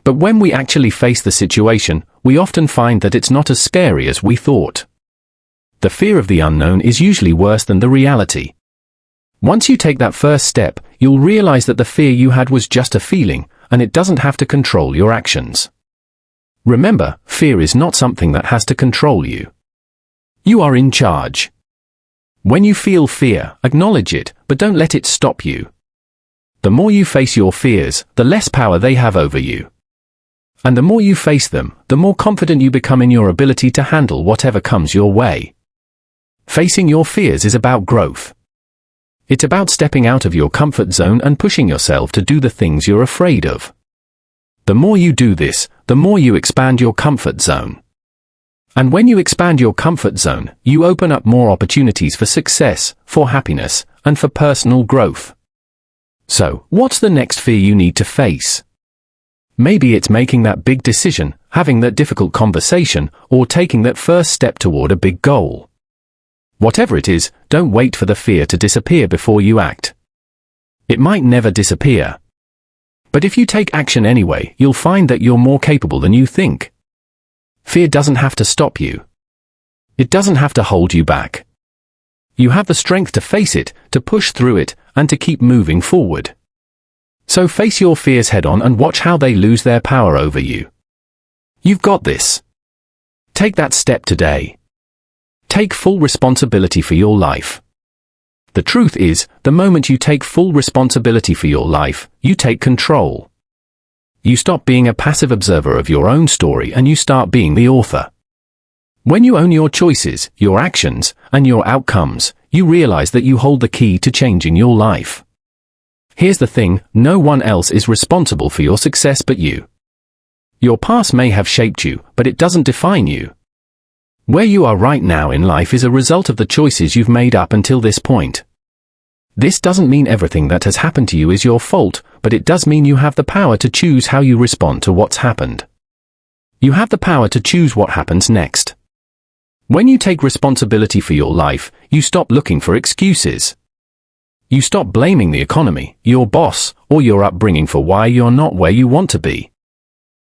But when we actually face the situation, we often find that it's not as scary as we thought. The fear of the unknown is usually worse than the reality. Once you take that first step, you'll realize that the fear you had was just a feeling, and it doesn't have to control your actions. Remember, fear is not something that has to control you. You are in charge. When you feel fear, acknowledge it, but don't let it stop you. The more you face your fears, the less power they have over you. And the more you face them, the more confident you become in your ability to handle whatever comes your way. Facing your fears is about growth. It's about stepping out of your comfort zone and pushing yourself to do the things you're afraid of. The more you do this, the more you expand your comfort zone. And when you expand your comfort zone, you open up more opportunities for success, for happiness, and for personal growth. So, what's the next fear you need to face? Maybe it's making that big decision, having that difficult conversation, or taking that first step toward a big goal. Whatever it is, don't wait for the fear to disappear before you act. It might never disappear. But if you take action anyway, you'll find that you're more capable than you think. Fear doesn't have to stop you. It doesn't have to hold you back. You have the strength to face it, to push through it, and to keep moving forward. So face your fears head on and watch how they lose their power over you. You've got this. Take that step today. Take full responsibility for your life. The truth is, the moment you take full responsibility for your life, you take control. You stop being a passive observer of your own story and you start being the author. When you own your choices, your actions, and your outcomes, you realize that you hold the key to changing your life. Here's the thing, no one else is responsible for your success but you. Your past may have shaped you, but it doesn't define you. Where you are right now in life is a result of the choices you've made up until this point. This doesn't mean everything that has happened to you is your fault, but it does mean you have the power to choose how you respond to what's happened. You have the power to choose what happens next. When you take responsibility for your life, you stop looking for excuses. You stop blaming the economy, your boss, or your upbringing for why you're not where you want to be.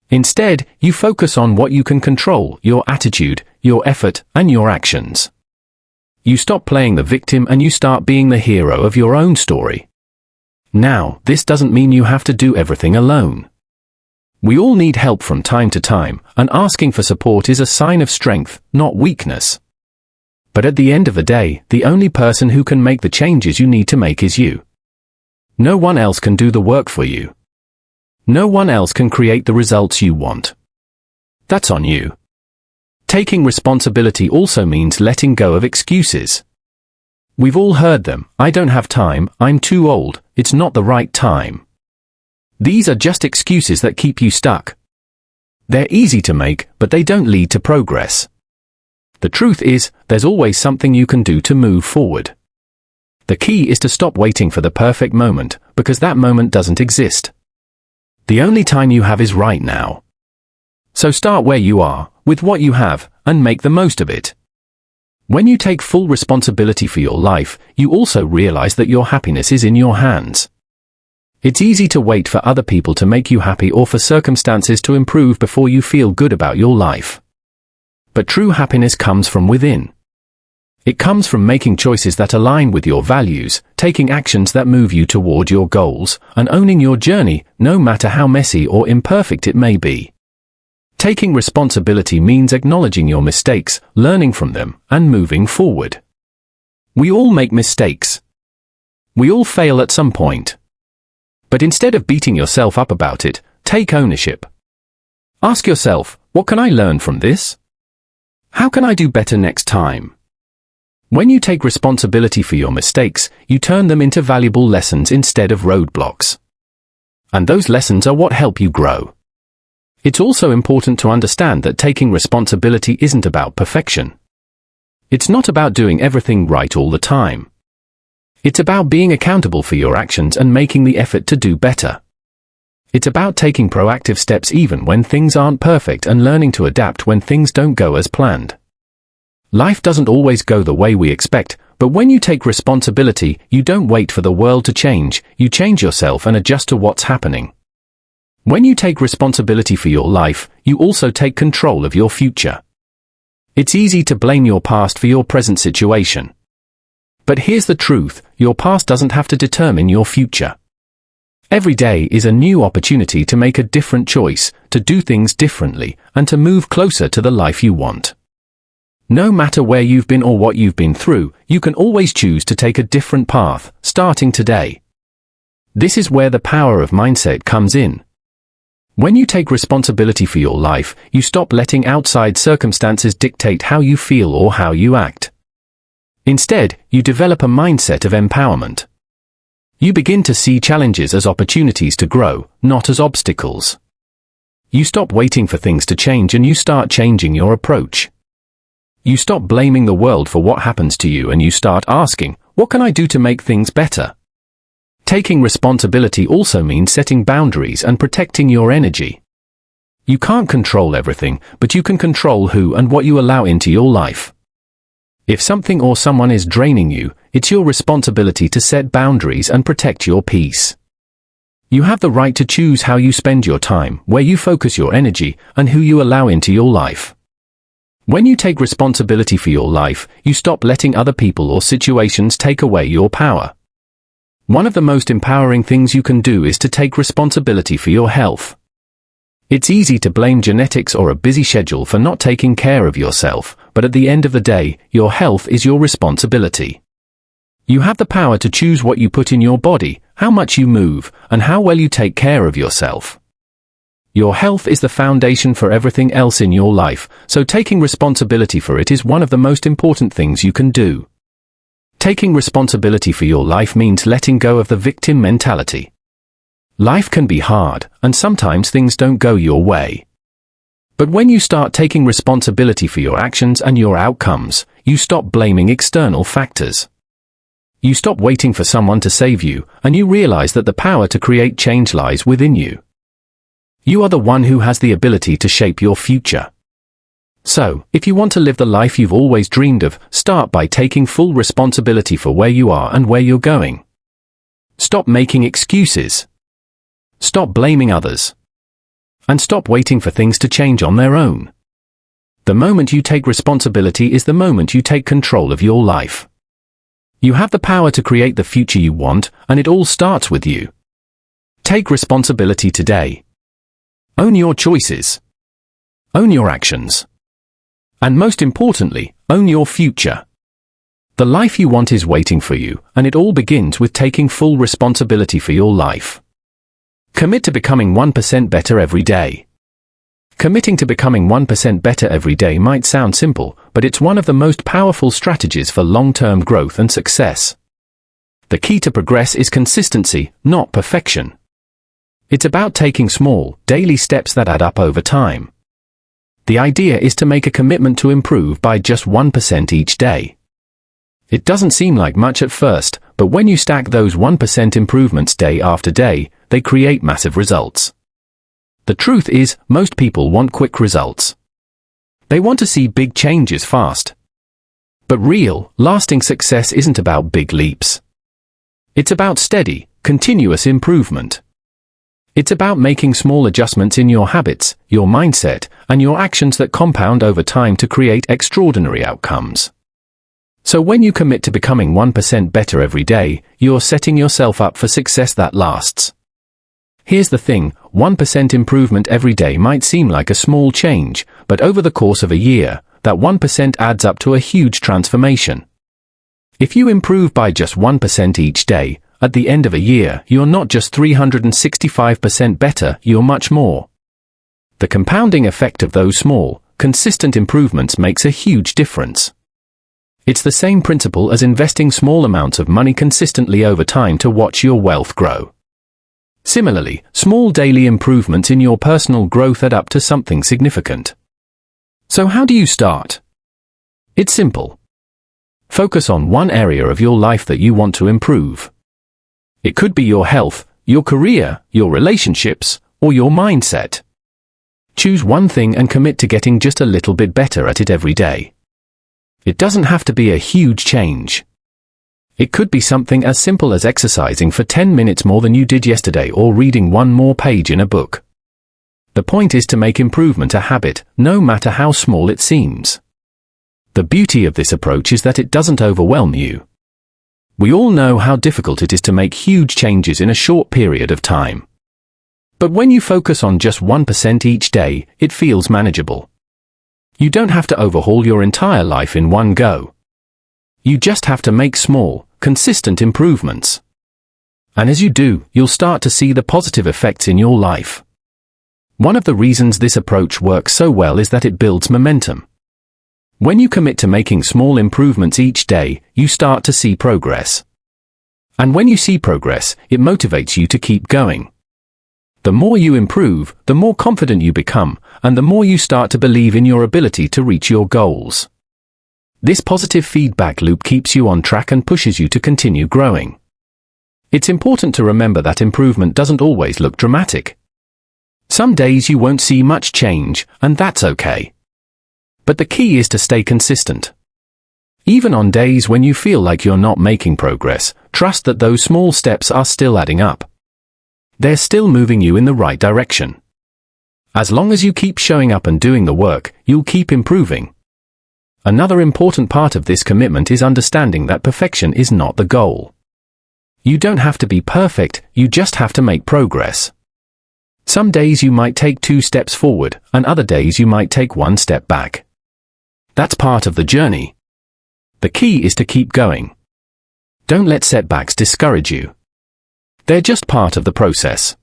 Instead, you focus on what you can control, your attitude, your effort, and your actions. You stop playing the victim and you start being the hero of your own story. Now, this doesn't mean you have to do everything alone. We all need help from time to time, and asking for support is a sign of strength, not weakness. But at the end of the day, the only person who can make the changes you need to make is you. No one else can do the work for you. No one else can create the results you want. That's on you. Taking responsibility also means letting go of excuses. We've all heard them. I don't have time, I'm too old, it's not the right time. These are just excuses that keep you stuck. They're easy to make, but they don't lead to progress. The truth is, there's always something you can do to move forward. The key is to stop waiting for the perfect moment, because that moment doesn't exist. The only time you have is right now. So start where you are, with what you have, and make the most of it. When you take full responsibility for your life, you also realize that your happiness is in your hands. It's easy to wait for other people to make you happy or for circumstances to improve before you feel good about your life. But true happiness comes from within. It comes from making choices that align with your values, taking actions that move you toward your goals, and owning your journey, no matter how messy or imperfect it may be. Taking responsibility means acknowledging your mistakes, learning from them, and moving forward. We all make mistakes. We all fail at some point. But instead of beating yourself up about it, take ownership. Ask yourself, what can I learn from this? How can I do better next time? When you take responsibility for your mistakes, you turn them into valuable lessons instead of roadblocks. And those lessons are what help you grow. It's also important to understand that taking responsibility isn't about perfection. It's not about doing everything right all the time. It's about being accountable for your actions and making the effort to do better. It's about taking proactive steps even when things aren't perfect and learning to adapt when things don't go as planned. Life doesn't always go the way we expect, but when you take responsibility, you don't wait for the world to change, you change yourself and adjust to what's happening. When you take responsibility for your life, you also take control of your future. It's easy to blame your past for your present situation. But here's the truth, your past doesn't have to determine your future. Every day is a new opportunity to make a different choice, to do things differently, and to move closer to the life you want. No matter where you've been or what you've been through, you can always choose to take a different path, starting today. This is where the power of mindset comes in. When you take responsibility for your life, you stop letting outside circumstances dictate how you feel or how you act. Instead, you develop a mindset of empowerment. You begin to see challenges as opportunities to grow, not as obstacles. You stop waiting for things to change and you start changing your approach. You stop blaming the world for what happens to you and you start asking, what can I do to make things better? Taking responsibility also means setting boundaries and protecting your energy. You can't control everything, but you can control who and what you allow into your life. If something or someone is draining you, it's your responsibility to set boundaries and protect your peace. You have the right to choose how you spend your time, where you focus your energy, and who you allow into your life. When you take responsibility for your life, you stop letting other people or situations take away your power. One of the most empowering things you can do is to take responsibility for your health. It's easy to blame genetics or a busy schedule for not taking care of yourself, but at the end of the day, your health is your responsibility. You have the power to choose what you put in your body, how much you move, and how well you take care of yourself. Your health is the foundation for everything else in your life, so taking responsibility for it is one of the most important things you can do. Taking responsibility for your life means letting go of the victim mentality. Life can be hard, and sometimes things don't go your way. But when you start taking responsibility for your actions and your outcomes, you stop blaming external factors. You stop waiting for someone to save you, and you realize that the power to create change lies within you. You are the one who has the ability to shape your future. So, if you want to live the life you've always dreamed of, start by taking full responsibility for where you are and where you're going. Stop making excuses. Stop blaming others. And stop waiting for things to change on their own. The moment you take responsibility is the moment you take control of your life. You have the power to create the future you want, and it all starts with you. Take responsibility today. Own your choices. Own your actions. And most importantly, own your future. The life you want is waiting for you, and it all begins with taking full responsibility for your life. Commit to becoming 1% better every day. Committing to becoming 1% better every day might sound simple, but it's one of the most powerful strategies for long-term growth and success. The key to progress is consistency, not perfection. It's about taking small, daily steps that add up over time. The idea is to make a commitment to improve by just 1% each day. It doesn't seem like much at first, but when you stack those 1% improvements day after day, they create massive results. The truth is, most people want quick results. They want to see big changes fast. But real, lasting success isn't about big leaps. It's about steady, continuous improvement. It's about making small adjustments in your habits, your mindset, and your actions that compound over time to create extraordinary outcomes. So when you commit to becoming 1% better every day, you're setting yourself up for success that lasts. Here's the thing, 1% improvement every day might seem like a small change, but over the course of a year, that 1% adds up to a huge transformation. If you improve by just 1% each day, at the end of a year, you're not just 365% better, you're much more. The compounding effect of those small, consistent improvements makes a huge difference. It's the same principle as investing small amounts of money consistently over time to watch your wealth grow. Similarly, small daily improvements in your personal growth add up to something significant. So how do you start? It's simple. Focus on one area of your life that you want to improve. It could be your health, your career, your relationships, or your mindset. Choose one thing and commit to getting just a little bit better at it every day. It doesn't have to be a huge change. It could be something as simple as exercising for 10 minutes more than you did yesterday or reading one more page in a book. The point is to make improvement a habit, no matter how small it seems. The beauty of this approach is that it doesn't overwhelm you. We all know how difficult it is to make huge changes in a short period of time. But when you focus on just 1% each day, it feels manageable. You don't have to overhaul your entire life in one go. You just have to make small, consistent improvements. And as you do, you'll start to see the positive effects in your life. One of the reasons this approach works so well is that it builds momentum. When you commit to making small improvements each day, you start to see progress. And when you see progress, it motivates you to keep going. The more you improve, the more confident you become, and the more you start to believe in your ability to reach your goals. This positive feedback loop keeps you on track and pushes you to continue growing. It's important to remember that improvement doesn't always look dramatic. Some days you won't see much change, and that's okay. But the key is to stay consistent. Even on days when you feel like you're not making progress, trust that those small steps are still adding up. They're still moving you in the right direction. As long as you keep showing up and doing the work, you'll keep improving. Another important part of this commitment is understanding that perfection is not the goal. You don't have to be perfect, you just have to make progress. Some days you might take 2 steps forward, and other days you might take 1 step back. That's part of the journey. The key is to keep going. Don't let setbacks discourage you. They're just part of the process.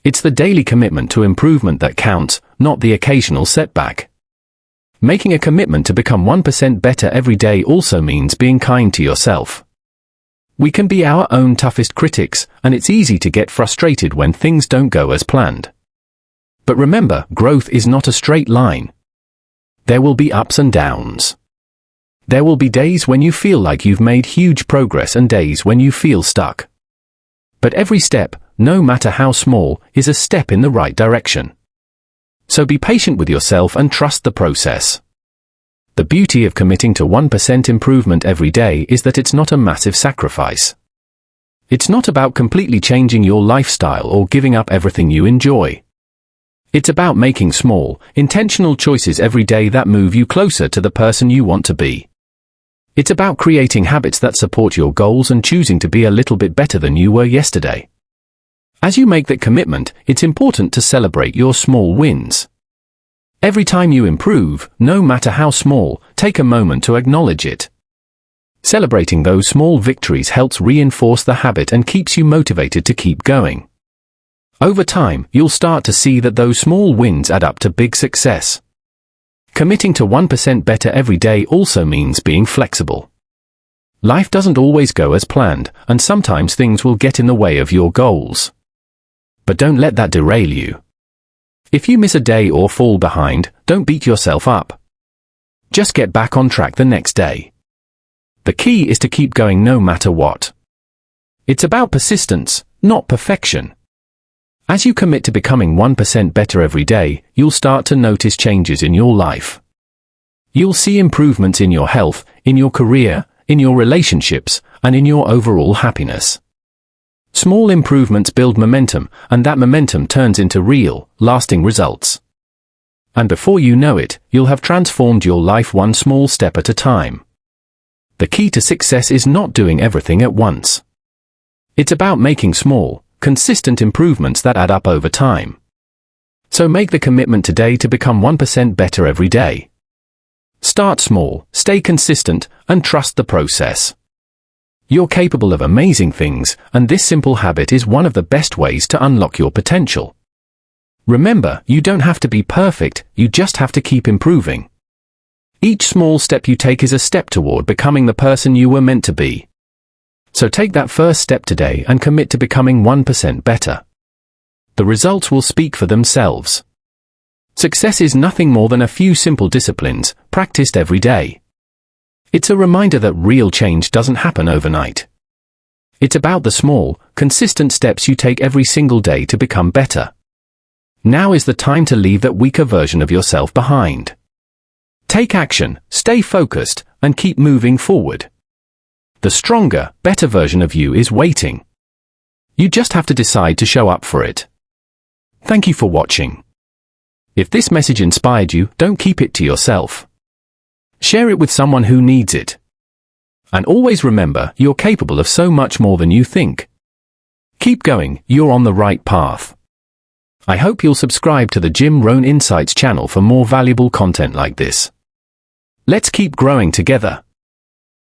It's the daily commitment to improvement that counts, not the occasional setback. Making a commitment to become 1% better every day also means being kind to yourself. We can be our own toughest critics, and it's easy to get frustrated when things don't go as planned. But remember, growth is not a straight line. There will be ups and downs. There will be days when you feel like you've made huge progress and days when you feel stuck. But every step, no matter how small, is a step in the right direction. So be patient with yourself and trust the process. The beauty of committing to 1% improvement every day is that it's not a massive sacrifice. It's not about completely changing your lifestyle or giving up everything you enjoy. It's about making small, intentional choices every day that move you closer to the person you want to be. It's about creating habits that support your goals and choosing to be a little bit better than you were yesterday. As you make that commitment, it's important to celebrate your small wins. Every time you improve, no matter how small, take a moment to acknowledge it. Celebrating those small victories helps reinforce the habit and keeps you motivated to keep going. Over time, you'll start to see that those small wins add up to big success. Committing to 1% better every day also means being flexible. Life doesn't always go as planned, and sometimes things will get in the way of your goals. But don't let that derail you. If you miss a day or fall behind, don't beat yourself up. Just get back on track the next day. The key is to keep going no matter what. It's about persistence, not perfection. As you commit to becoming 1% better every day, you'll start to notice changes in your life. You'll see improvements in your health, in your career, in your relationships, and in your overall happiness. Small improvements build momentum, and that momentum turns into real, lasting results. And before you know it, you'll have transformed your life one small step at a time. The key to success is not doing everything at once. It's about making small, consistent improvements that add up over time. So make the commitment today to become 1% better every day. Start small, stay consistent, and trust the process. You're capable of amazing things, and this simple habit is one of the best ways to unlock your potential. Remember, you don't have to be perfect, you just have to keep improving. Each small step you take is a step toward becoming the person you were meant to be. So take that first step today and commit to becoming 1% better. The results will speak for themselves. Success is nothing more than a few simple disciplines, practiced every day. It's a reminder that real change doesn't happen overnight. It's about the small, consistent steps you take every single day to become better. Now is the time to leave that weaker version of yourself behind. Take action, stay focused, and keep moving forward. The stronger, better version of you is waiting. You just have to decide to show up for it. Thank you for watching. If this message inspired you, don't keep it to yourself. Share it with someone who needs it. And always remember, you're capable of so much more than you think. Keep going, you're on the right path. I hope you'll subscribe to the Rohn Insights channel for more valuable content like this. Let's keep growing together.